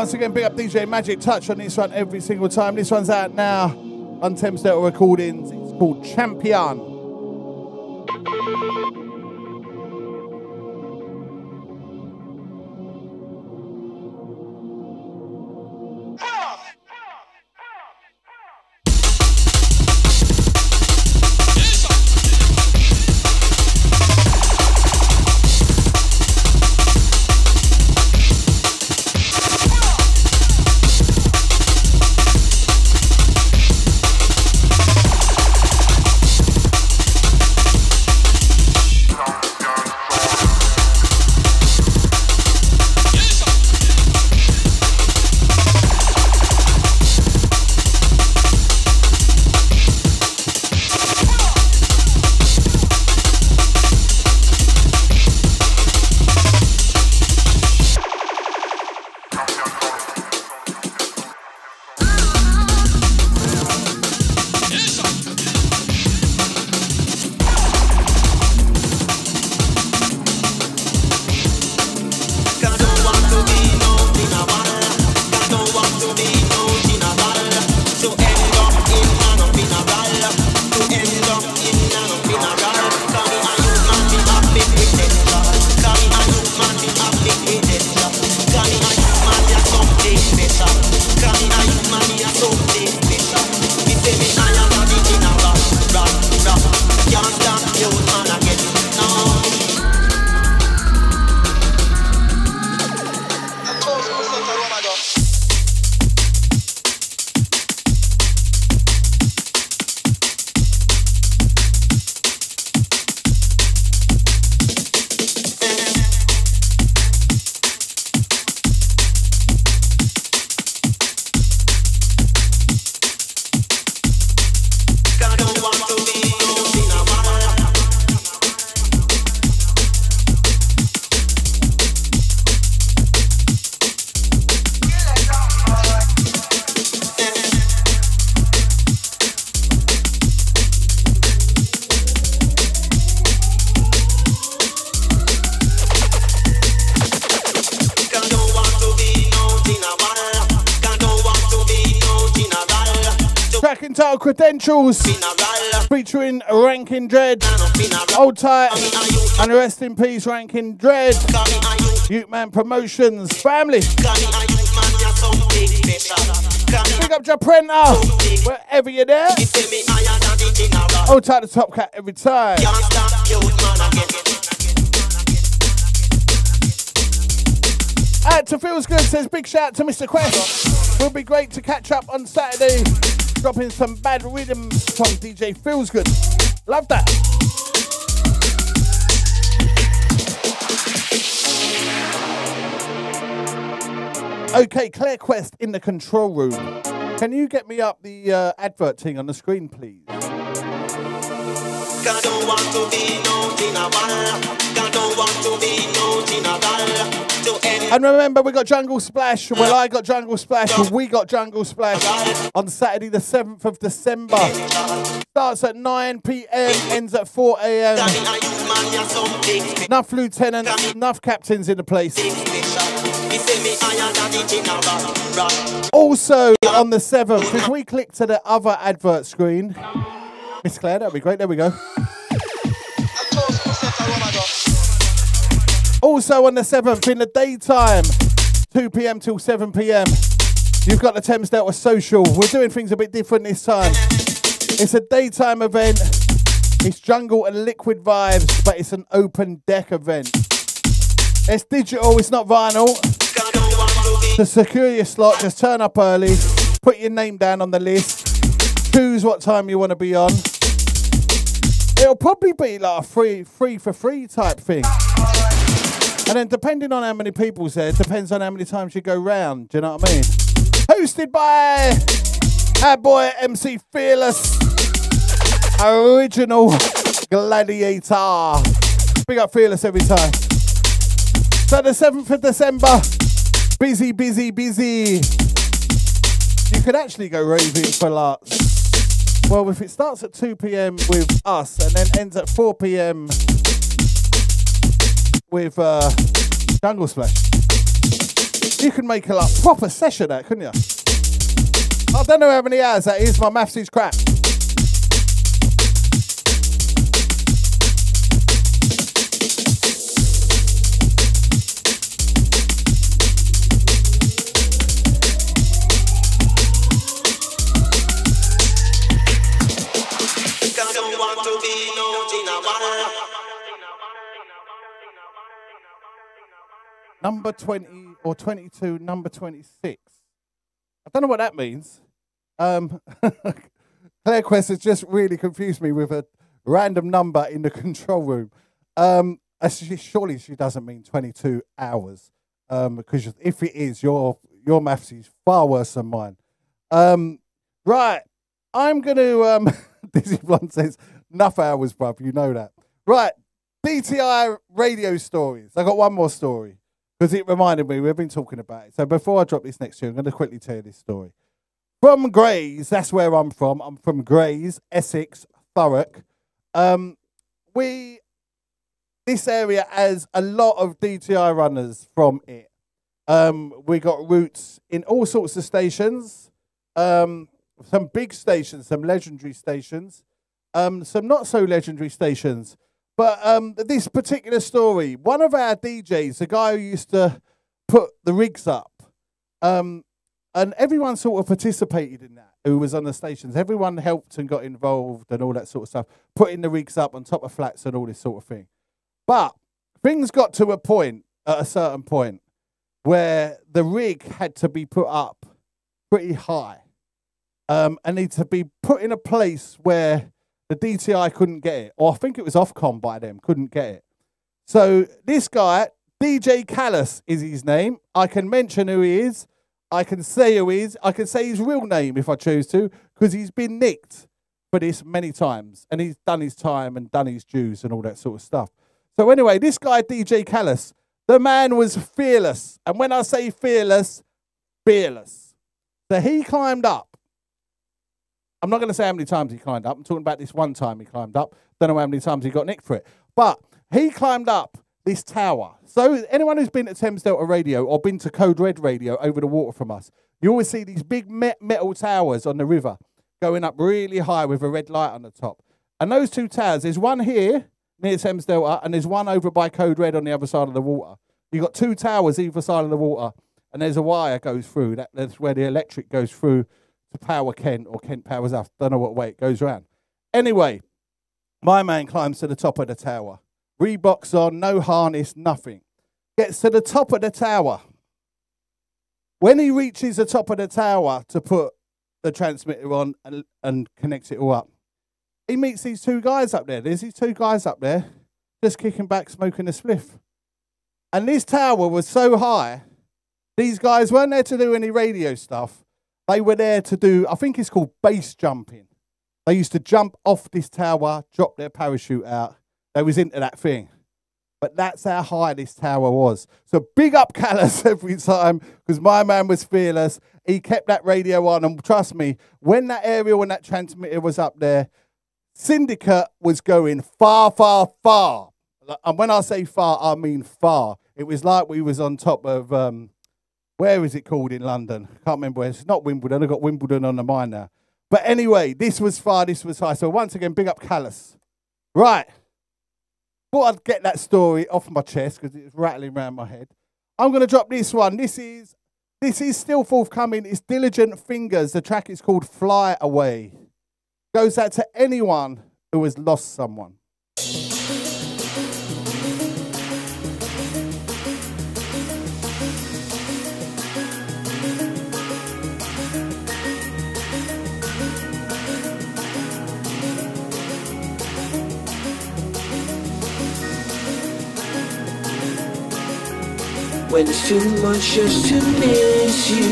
Speaker 1: Once again, big up DJ Magic Touch on this one every single time. This one's out now on Thames Delta Recordings. It's called Champion. Credentials featuring Rankin Dread, Old Tight, and rest in peace Rankin Dread, Youth Man Promotions, family. Big up Japrenta, wherever you're there. Old Tight the Top Cat every time. Out to Feels Good says big shout to Mr. Quest. Will be great to catch up on Saturday. Dropping some bad rhythm from DJ Feels Good. Love that. Okay, Claire Quest in the control room. Can you get me up the advert thing on the screen, please? And remember, we got Jungle Splash. Well, I got Jungle Splash. We got Jungle Splash on Saturday, the 7th of December. Starts at 9 p.m., ends at 4 a.m. Enough lieutenants, enough captains in the place. Also, on the 7th, if we click to the other advert screen, Miss Claire, that'd be great. There we go. Also on the 7th in the daytime, 2 p.m. till 7 p.m, you've got the Thames Delta Social. We're doing things a bit different this time. It's a daytime event. It's jungle and liquid vibes, but it's an open deck event. It's digital, it's not vinyl. To secure your slot, just turn up early, put your name down on the list, choose what time you want to be on. It'll probably be like a free for free type thing. And then depending on how many people's there, depends on how many times you go round. Do you know what I mean? Hosted by our boy MC Fearless, original gladiator. Big up Fearless every time. So the 7th of December, busy, busy, busy. You could actually go raving for like, well, if it starts at 2 p.m. with us and then ends at 4 p.m. with Jungle Splash. You can make a like, proper session that, couldn't you? I don't know how many hours that is. My maths is crap. Number 20 or 22, number 26. I don't know what that means. Claire Quest has just really confused me with a random number in the control room. Surely she doesn't mean 22 hours. Because if it is, your maths is far worse than mine. Right, I'm going to... Dizzy Blonde says, enough hours, bruv, you know that. Right, DTI radio stories. I got one more story. Because it reminded me, we've been talking about it. So before I drop this next to you, I'm going to quickly tell you this story. From Grays, that's where I'm from. I'm from Grays, Essex, Thurrock. This area has a lot of DTI runners from it. We got routes in all sorts of stations. Some big stations, some legendary stations. Some not so legendary stations. But this particular story, one of our DJs, the guy who used to put the rigs up, and everyone sort of participated in that, who was on the stations. Everyone helped and got involved and all that sort of stuff, putting the rigs up on top of flats and all this sort of thing. But things got to a point, at a certain point, where the rig had to be put up pretty high and needed to be put in a place where the DTI couldn't get it, or I think it was Ofcom by them, couldn't get it. So this guy, DJ Callus is his name. I can mention who he is. I can say who he is. I can say his real name if I choose to, because he's been nicked for this many times, and he's done his time and done his dues and all that sort of stuff. So anyway, this guy, DJ Callus, the man was fearless. And when I say fearless, fearless. So he climbed up. I'm not going to say how many times he climbed up. I'm talking about this one time he climbed up. Don't know how many times he got nicked for it. But he climbed up this tower. So anyone who's been to Thames Delta Radio or been to Code Red Radio over the water from us, you always see these big metal towers on the river going up really high with a red light on the top. And those two towers, there's one here near Thames Delta and there's one over by Code Red on the other side of the water. You've got two towers either side of the water and there's a wire goes through. That's where the electric goes through to power Kent, or Kent powers us. Don't know what way it goes around. Anyway, my man climbs to the top of the tower. Reeboks on, no harness, nothing. Gets to the top of the tower. When he reaches the top of the tower to put the transmitter on and connect it all up, he meets these two guys up there. There's these two guys up there just kicking back, smoking a spliff. And this tower was so high, these guys weren't there to do any radio stuff. They were there to do, I think it's called base jumping. They used to jump off this tower, drop their parachute out. They was into that thing. But that's how high this tower was. So big up Callus every time, because my man was fearless. He kept that radio on, and trust me, when that aerial and that transmitter was up there, Syndicate was going far, far, far. And when I say far, I mean far. It was like we was on top of... where is it called in London? I can't remember where. It's not Wimbledon. I've got Wimbledon on the mind now. But anyway, this was far, this was high. So once again, big up Callus. Right. Thought I'd get that story off my chest because it's rattling around my head. I'm going to drop this one. This is still forthcoming. It's Diligent Fingers. The track is called Fly Away. Goes out to anyone who has lost someone.
Speaker 9: When it's too much just to miss you,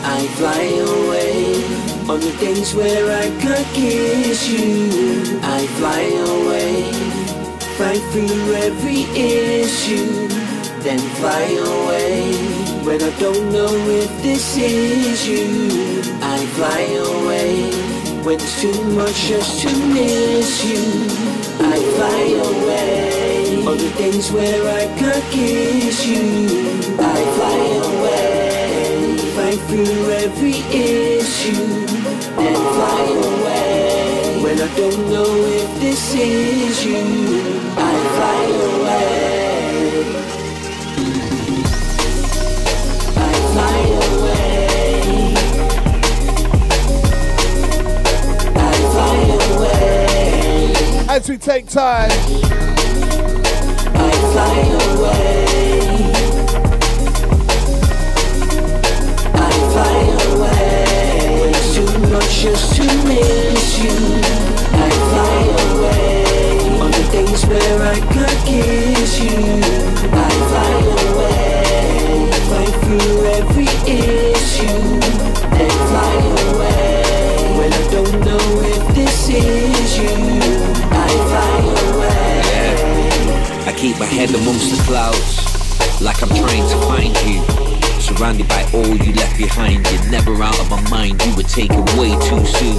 Speaker 9: I fly away. On the days where I can't kiss you, I fly away. Fight through every issue, then fly away. When I don't know if this is you, I fly away. When it's too much just to miss you, I fly away. On the days where I can't kiss you, I fly away, fight through every issue, and fly away. When I don't know if this is you, I fly away. I fly away. I fly away.
Speaker 1: As we take time,
Speaker 9: I fly away. I fly away. When it's too much just to miss you, I fly away. On the days where I could kiss you, I fly away. Fight through every issue, and fly away. When I don't know if this is you, I fly away.
Speaker 10: I keep my head amongst the clouds, like I'm trying to find you. Surrounded by all you left behind, you're never out of my mind, you were taken way too soon.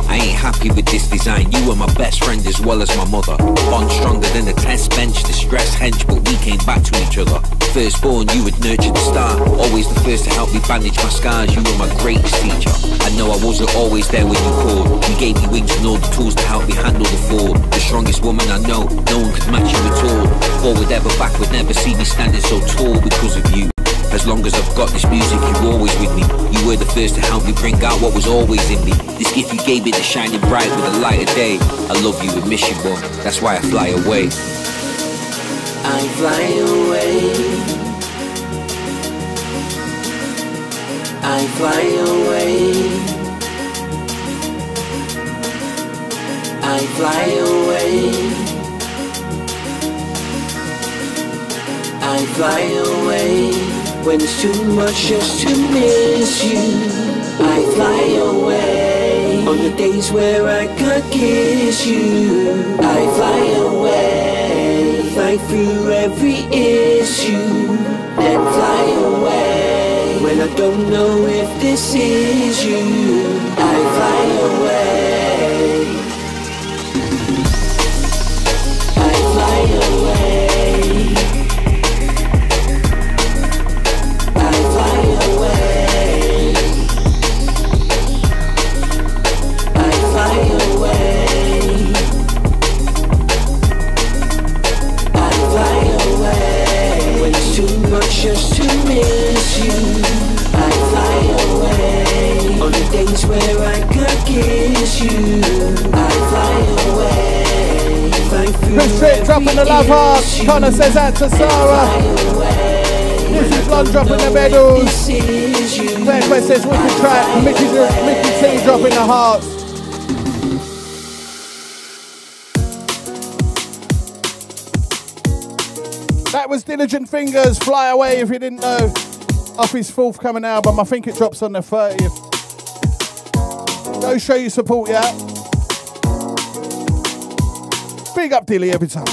Speaker 10: I ain't happy with this design, you were my best friend as well as my mother. Bond stronger than the test bench, the stress hench, but we came back to each other. Firstborn, you would nurture the star, always the first to help me bandage my scars, you were my greatest teacher. I know I wasn't always there when you called, you gave me wings and all the tools to help me handle the fall. The strongest woman I know, no one could match you at all. Forward ever, backward never, see me standing so tall because of you. As long as I've got this music, you're always with me. You were the first to help me bring out what was always in me. This gift you gave me to shining bright with the light of day. I love you and miss you, boy, that's why I fly away.
Speaker 9: I fly away. I fly away. I fly away. I fly away. When it's too much just to miss you, I fly away. On the days where I could kiss you, I fly away. Fight through every issue, then fly away. When I don't know if this is you, I fly away. I fly away. Just to miss you, I fly away. On the days where I could kiss you, I fly away.
Speaker 1: Chris Trick dropping the love heart. Connor says that to Sarah. This is Lon dropping the medals. Claire Quest says wicked track. Mickey T dropping the hearts. That was Diligent Fingers, Fly Away, if you didn't know. Off his forthcoming album, I think it drops on the 30th. Go show your support, yeah? Big up Dilly every time.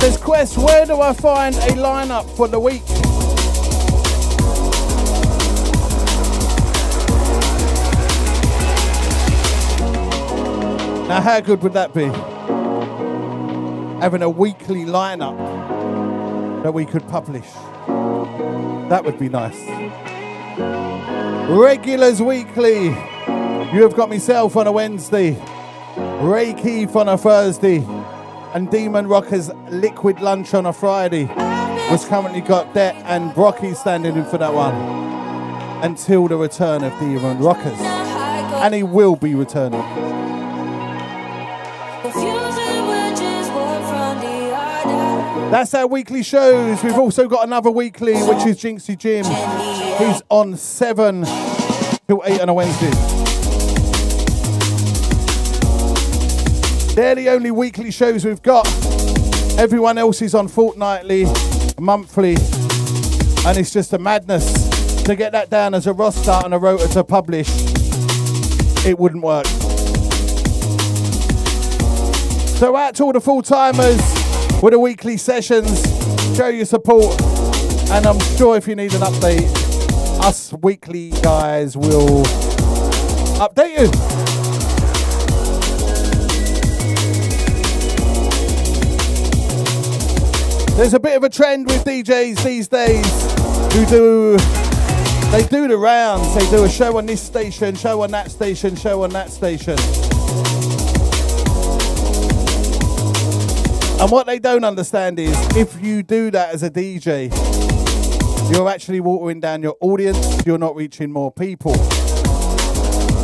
Speaker 1: Says Quest, where do I find a lineup for the week? Now how good would that be? having a weekly lineup that we could publish. That would be nice. Regulars weekly. You have got myself on a Wednesday, Ray Keith on a Thursday, and Demon Rockers Liquid Lunch on a Friday. We've currently got Det and Brocky standing in for that one until the return of Demon Rockers. And he will be returning. That's our weekly shows. We've also got another weekly, which is Jinxie Jim. He's on 7 till 8 on a Wednesday. They're the only weekly shows we've got. Everyone else is on fortnightly, monthly, and it's just a madness. To get that down as a roster and a rota to publish, it wouldn't work. So out to all the full-timers with the weekly sessions, show your support, and I'm sure if you need an update, us weekly guys will update you. There's a bit of a trend with DJs these days who do the rounds. They do a show on this station, show on that station, show on that station. And what they don't understand is if you do that as a DJ, you're actually watering down your audience, you're not reaching more people.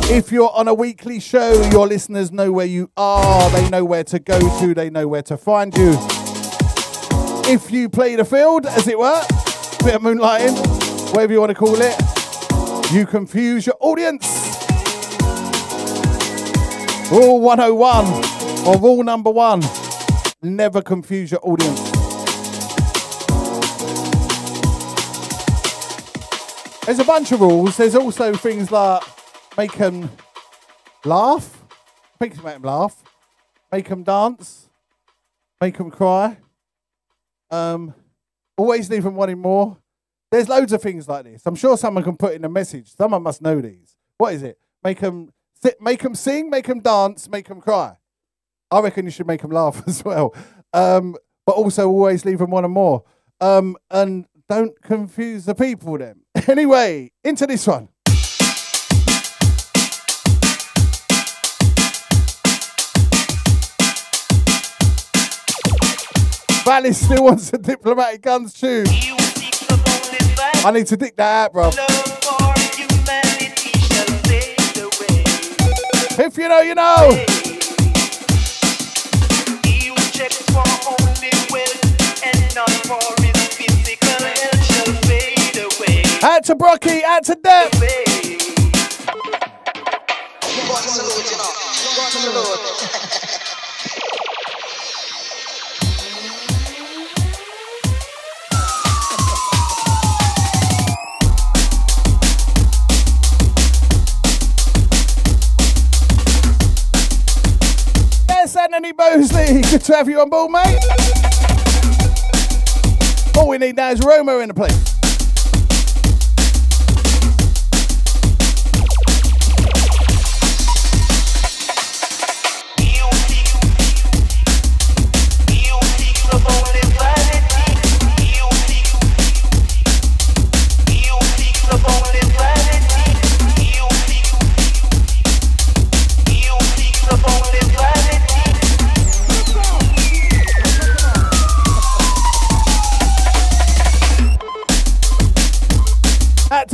Speaker 1: If you're on a weekly show, your listeners know where you are, they know where to go to, they know where to find you. If you play the field, as it were, bit of moonlighting, whatever you want to call it, you confuse your audience. Rule 101, or rule number 1, never confuse your audience. There's a bunch of rules. There's also things like make them laugh, make them laugh, make them dance, make them cry. Always leave them wanting more. There's loads of things like this. I'm sure someone can put in a message. Someone must know these. What is it? Make them sing, make them dance, make them cry. I reckon you should make them laugh as well. But also always leave them wanting more. And don't confuse the people then. Anyway, into this one. Valis still wants a Diplomatic Guns tune. I need to dig that out, bro. If you know, you know. Out to Brocky, out to Dep. Anthony Mosley, good to have you on board, mate. All we need now is Romo in the place.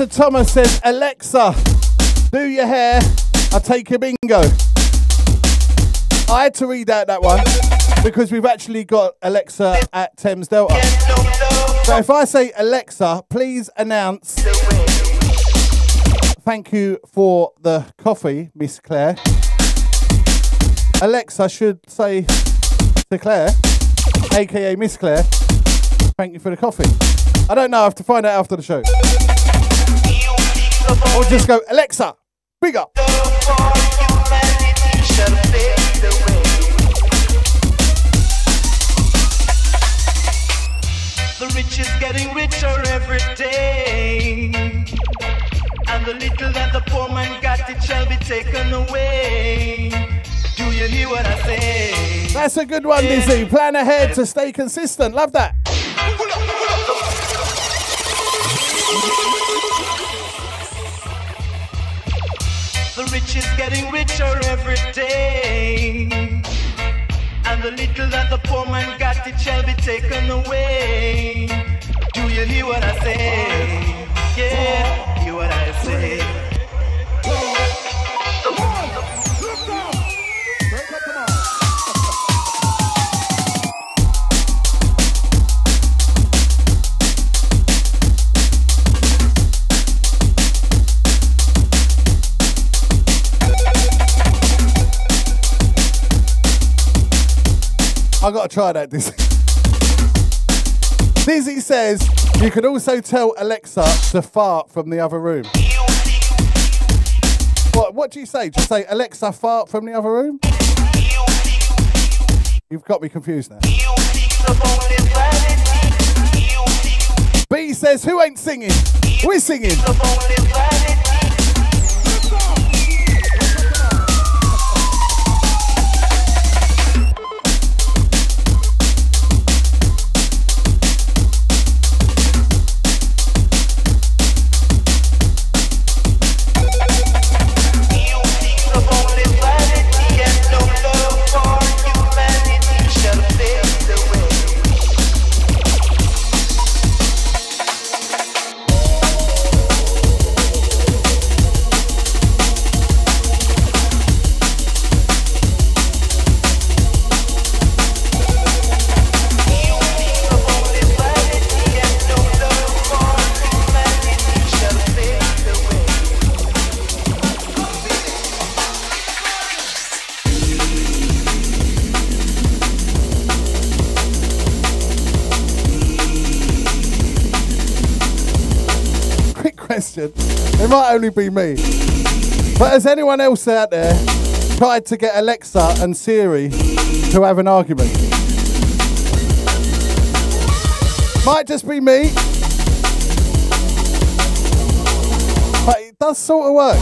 Speaker 1: Thomas says, Alexa, do your hair, I'll take your bingo. I had to read out that one because we've actually got Alexa at Thames Delta. So if I say, Alexa, please announce, thank you for the coffee, Miss Claire. Alexa should say to Claire, aka Miss Claire, thank you for the coffee. I don't know, I have to find out after the show. Or just go, Alexa, big up.
Speaker 6: The rich is getting richer every day, and the little that the poor man got, it shall be taken away. Do you hear what I say?
Speaker 1: That's a good one, Dizzy. Plan ahead to stay consistent. Love that.
Speaker 11: The rich is getting richer every day, and the little that the poor man got, it shall be taken away. Do you hear what I say? Yeah, hear what I say.
Speaker 1: I gotta try that, Dizzy. Dizzy says you could also tell Alexa to fart from the other room. What do you say? Just say Alexa fart from the other room? You've got me confused now. B says who ain't singing? We're singing. It might only be me, but has anyone else out there tried to get Alexa and Siri to have an argument? Might just be me, but it does sort of work.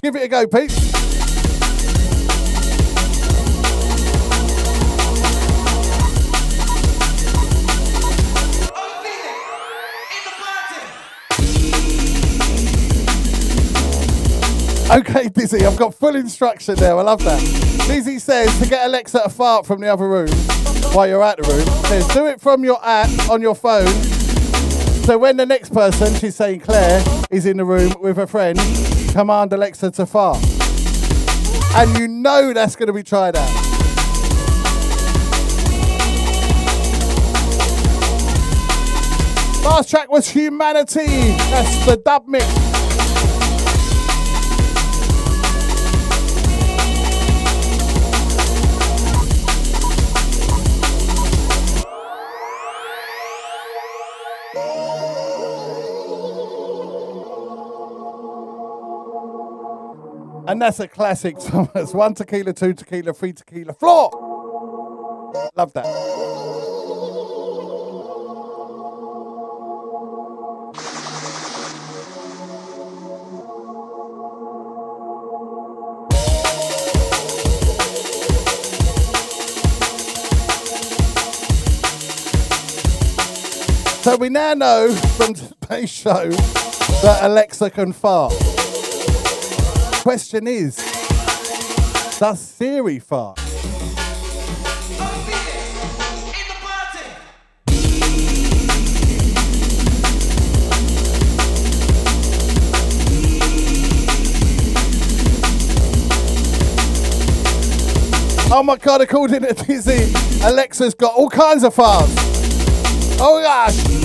Speaker 1: Give it a go, Pete. Okay, Dizzy, I've got full instruction there. I love that. Dizzy says to get Alexa to fart from the other room while you're at the room. Says do it from your app on your phone. So when the next person, she's saying Claire, is in the room with a friend, command Alexa to fart. And you know that's going to be tried out. Last track was Humanity. That's the dub mix. And that's a classic. It's 1 tequila, 2 tequila, 3 tequila, floor. Love that. So we now know from today's show that Alexa can fart. Question is, does Siri fart? Oh my God, according to Dizzy, Alexa's got all kinds of farts. Oh gosh.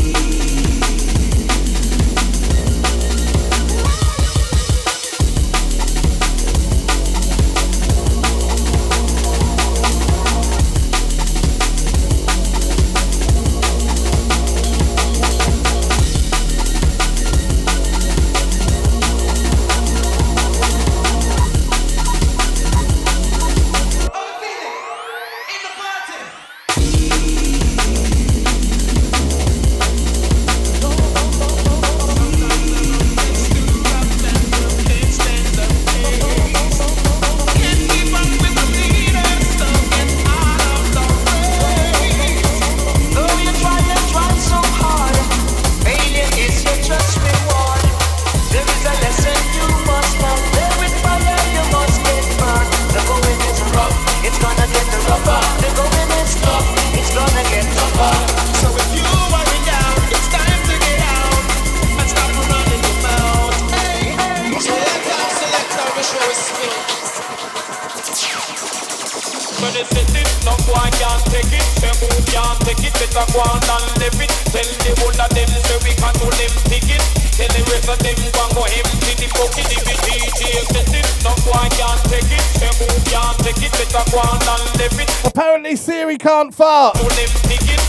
Speaker 12: can't take it. Say who can't take it, better go on and live it. Tell the whole of them, say we can't do them ticket. Tell the rest of them, go empty the bucket. If it DJ set it, no one can't take it. Say who can't take it, better go on and live it.
Speaker 1: Apparently Siri can't fart.
Speaker 12: Do them ticket.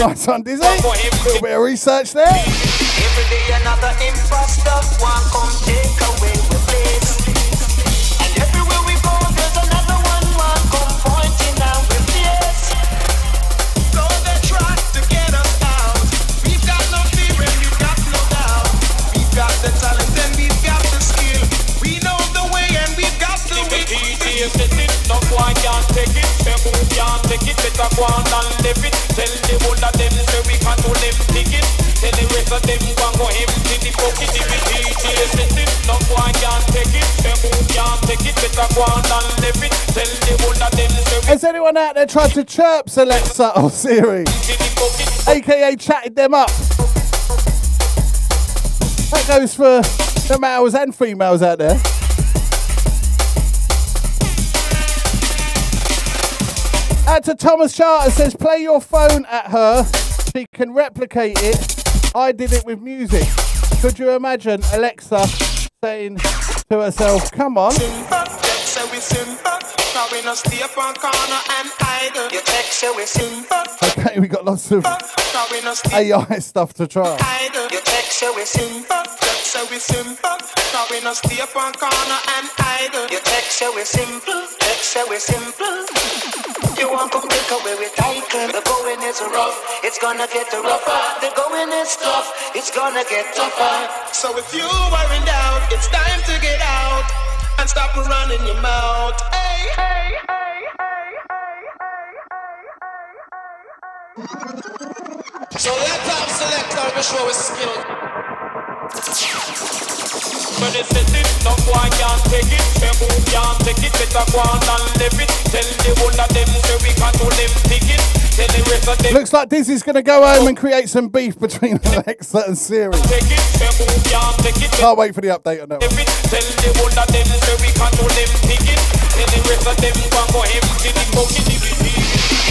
Speaker 1: Right on, Dizzy. A little bit of research there.
Speaker 11: Every day another imposter, one come take away the place. And everywhere we go, there's another one come pointing out with yes. So they try to get us out. We've got no fear and we've got no doubt. We've got the talent and we've got the skill. We know the way and we've got the way.
Speaker 12: No one can't take it. Say who can't take it, better go on and live it. Tell the whole of them, say we can't do them ticket. Tell the rest of them, go empty the bucket. If it DJ set it, no one can't take it. Say who can't take it, better go on and live it. Tell the whole of them, say we.
Speaker 1: Has anyone out there tried to chirp Alexa or Siri? AKA chatted them up. That goes for the males and females out there. Out to Thomas Charter, says play your phone at her. She can replicate it. I did it with music. Could you imagine Alexa saying to herself, come on. Okay, we got lots of AI stuff to try.
Speaker 11: You want to take away with title. The going is rough, it's gonna get rougher. The going is tough, it's gonna get tougher. So if you are in doubt, it's time to get out and stop running your mouth. Hey, hey, hey, hey, hey, hey. So let us select our show with skill.
Speaker 12: When they set it, no one can't take it. Say who can't take it, better go on and live it. Tell the whole of them, say we can't do them ticket. Tell the rest of them.
Speaker 1: Looks like Dizzy's going to go home and create some beef between Alexa and Siri. Can't wait for the update on that one.
Speaker 12: Tell the whole of them, say we can't do them ticket. Tell the rest of them, go empty the bucket.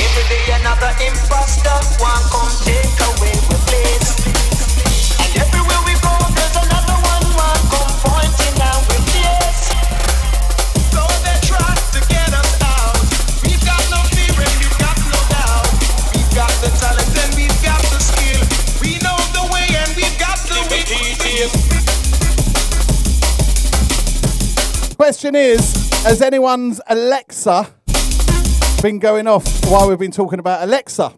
Speaker 11: Every day another imposter, one come take away the place. And everywhere we go, there's another one come pointing out with yes. So they try to get us out. We've got no fear and we've got no doubt. We've got the talent and we've got the skill. We know the way and we've got the way.
Speaker 1: Question is, has anyone's Alexa been going off while we've been talking about Alexa?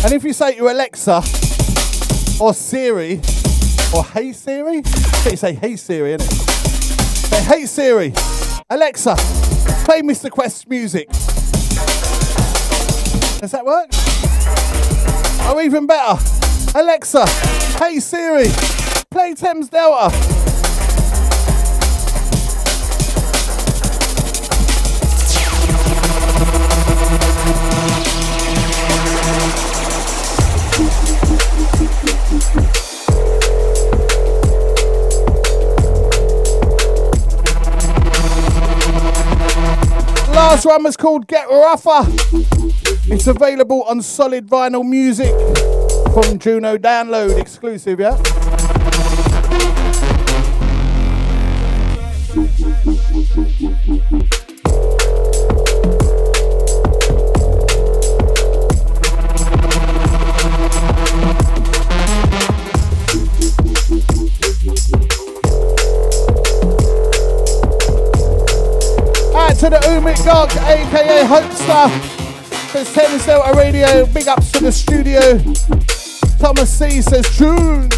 Speaker 1: And if you say to Alexa or Siri or Hey Siri, you say Hey Siri, innit? Say Hey Siri, Alexa, play Mr. Quest's music. Does that work? Or even better, Alexa, Hey Siri, play Thames Delta. Last one was called Get Rougher. It's available on Solid Vinyl Music from Juno Download, exclusive, yeah? To the Umit Gok, aka Hopestar, says Thames Delta Radio, big ups to the studio. Thomas C says tunes.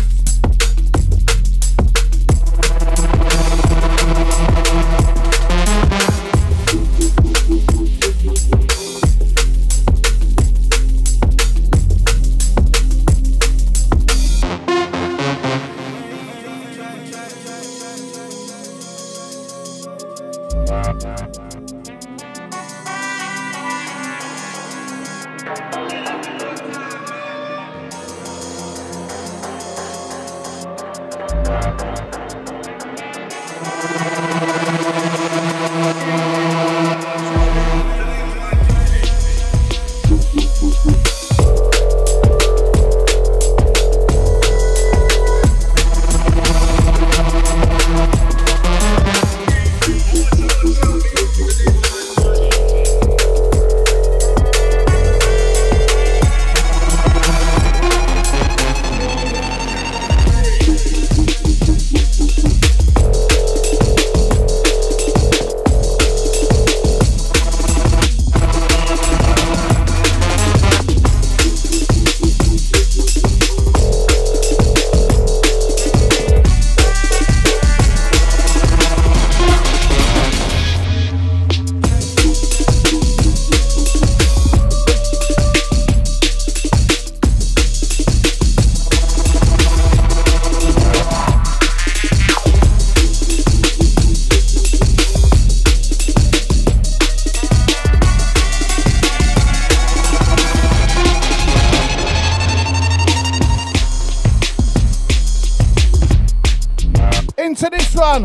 Speaker 1: into this one.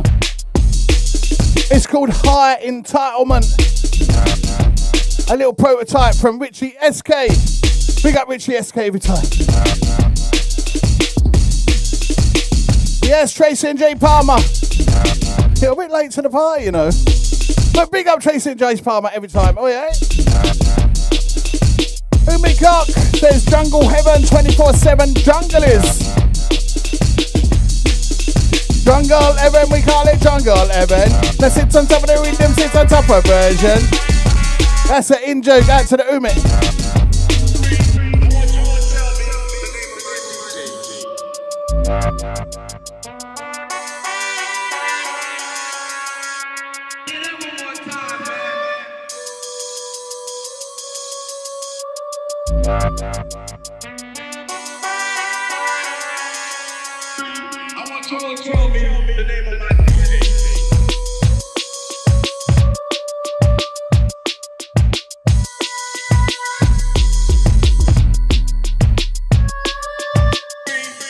Speaker 1: It's called High Entitlement. A little prototype from Richie SK. Big up Richie SK every time. Yes, Tracy and Jay Palmer. You're a bit late to the party, you know. But big up Tracy and Jay Palmer every time. Oh yeah. Umi Cock says Jungle Heaven 24/7 Jungle is. Jungle Heaven, we call it Jungle Heaven. Let's sit on top of the rhythm, sit on top of version. That's an in joke out to the Umi.
Speaker 6: I want someone to tell me the name of my DJ.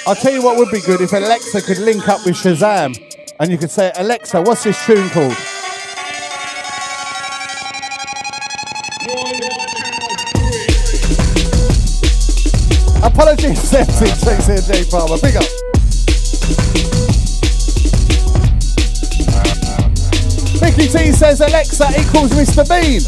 Speaker 1: I'll tell you what would be good if Alexa could link up with Shazam and you could say, Alexa, what's this tune called? Apologies, Sepsi, Tracy and Jay Palmer. Big up. Mickey T says Alexa equals Mr. Bean.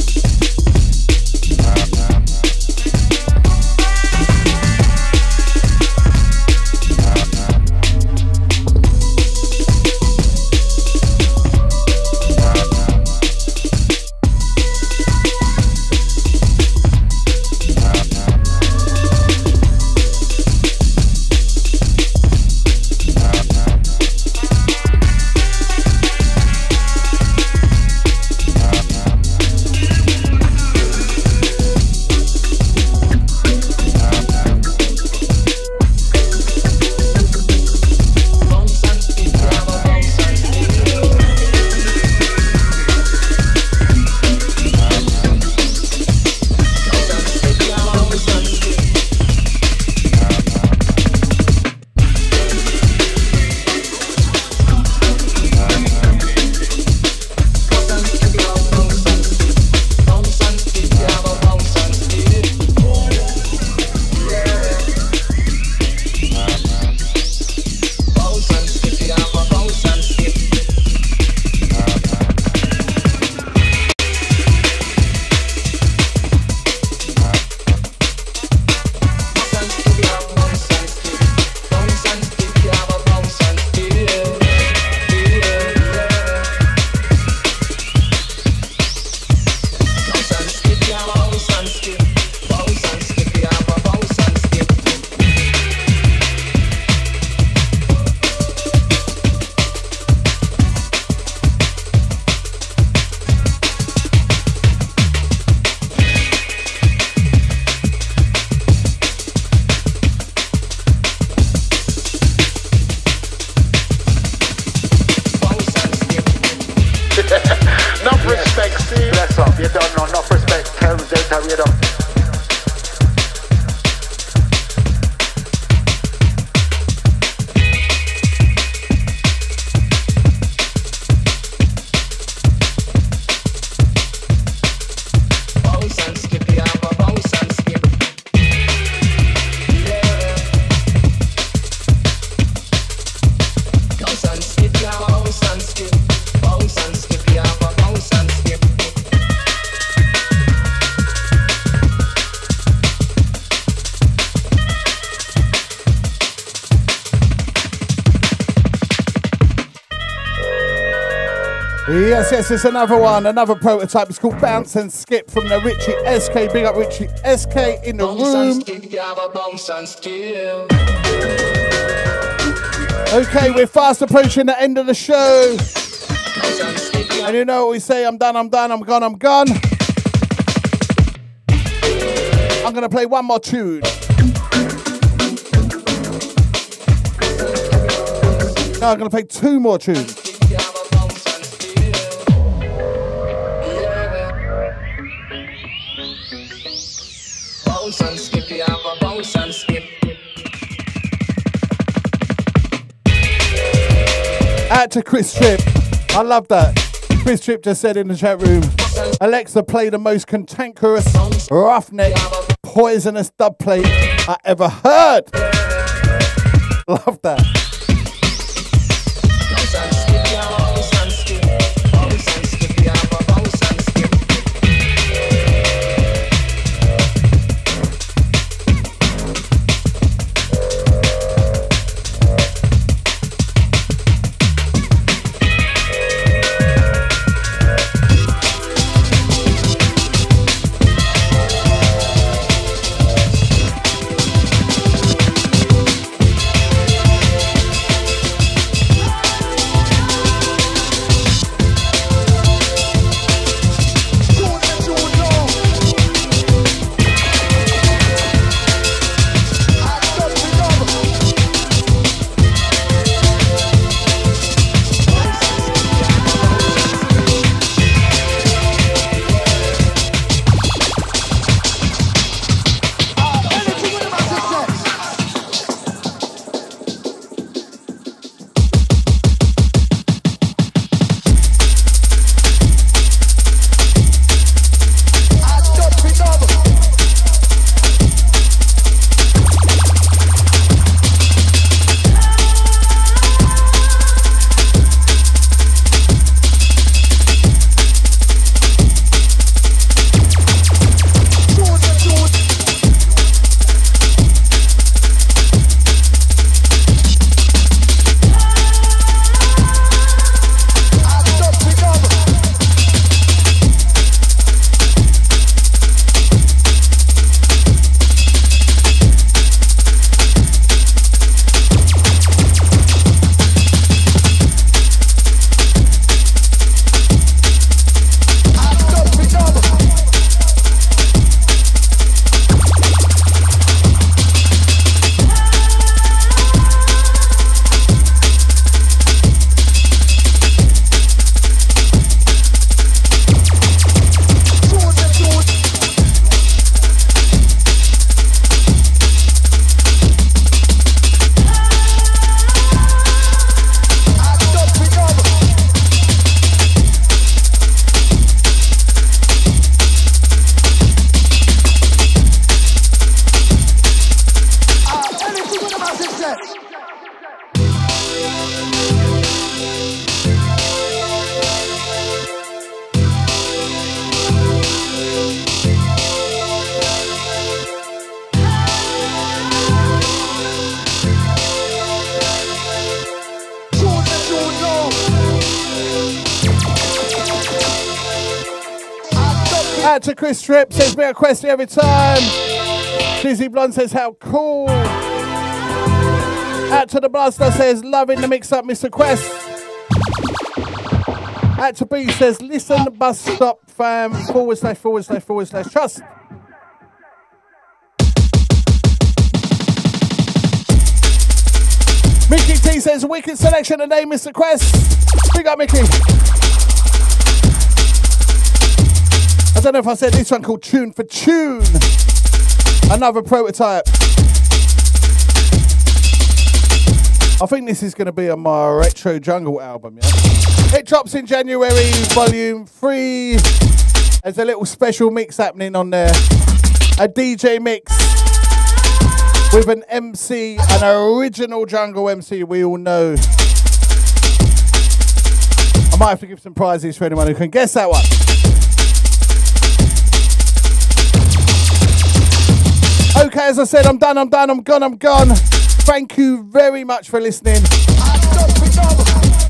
Speaker 13: Enough respect, see? Bless up, you don't know. Enough respect, Thames Delta Radar.
Speaker 1: Yes, it's another one, another prototype. It's called Bounce and Skip from the Richie SK. Big up Richie SK in the room. Okay, we're fast approaching the end of the show. And you know what we say, I'm done, I'm gone. I'm going to play one more tune. No, I'm going to play two more tunes.
Speaker 14: Bounce and skip, you have a bounce and skip.
Speaker 1: Out to Chris Tripp. I love that. Chris Tripp just said in the chat room, Alexa, play the most cantankerous, roughneck, poisonous dubplate I ever heard. Love that. Out to Chris Tripp, says me a question every time. Dizzy Blonde says how cool. Out to the Blaster says loving the mix up, Mr. Quest. Out to B says listen, bus stop fam, / / trust. Mickey T says wicked selection today, Mr. Quest. Big up, Mickey. I don't know if I said this one called Tune for Tune. Another prototype. I think this is going to be on my Retro Jungle album, yeah? It drops in January, volume 3. There's a little special mix happening on there. A DJ mix with an MC, an original jungle MC we all know. I might have to give some prizes for anyone who can guess that one. Okay, as I said, I'm done, I'm gone. Thank you very much for listening.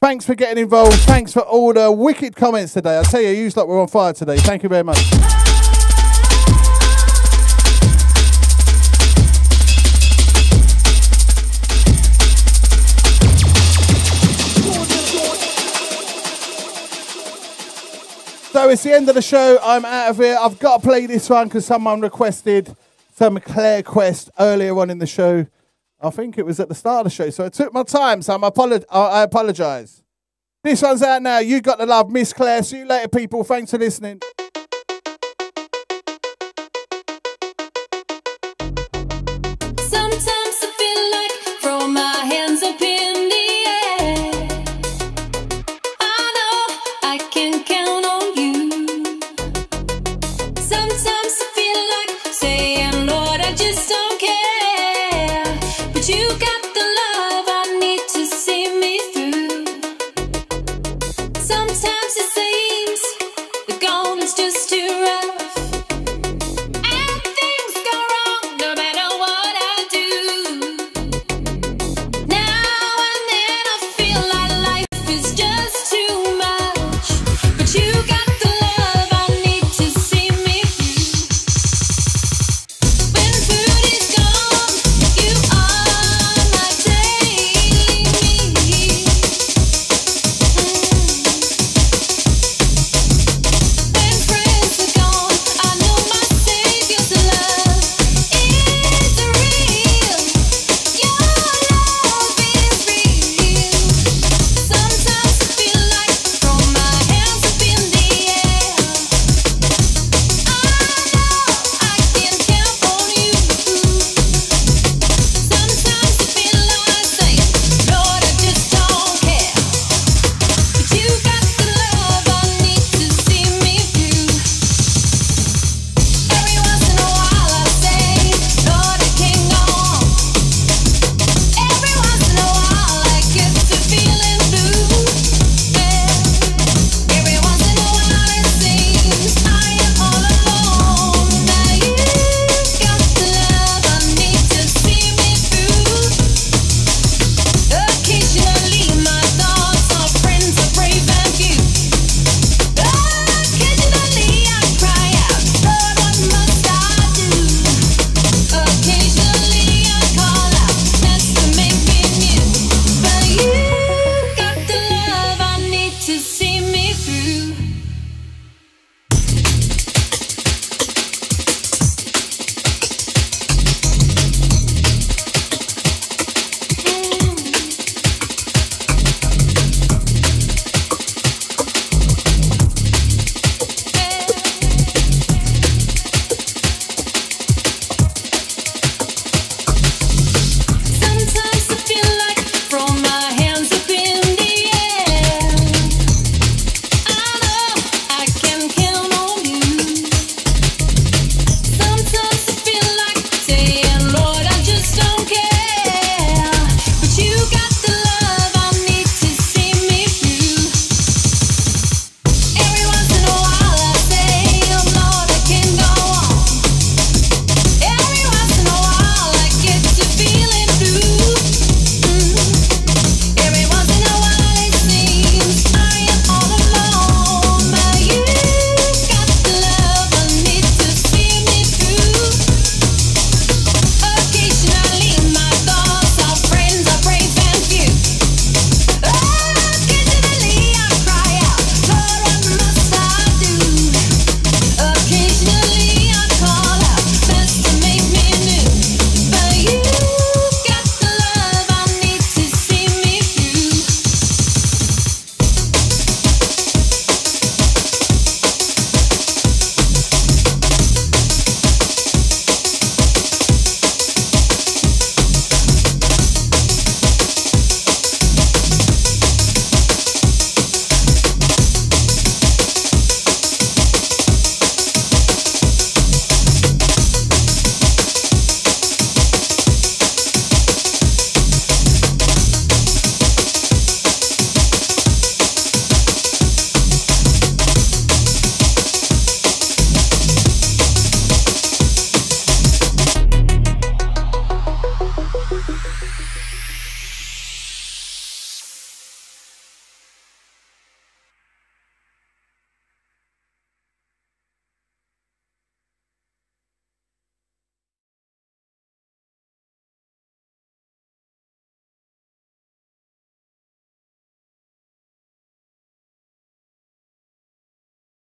Speaker 1: Thanks for getting involved. Thanks for all the wicked comments today. I tell you, you lot were on fire today. Thank you very much. So it's the end of the show. I'm out of here. I've got to play this one because someone requested some Claire Quest earlier on in the show. I think it was at the start of the show, so it took my time, so I apologise. This one's out now. You got the love, Miss Claire. See you later, people. Thanks for listening.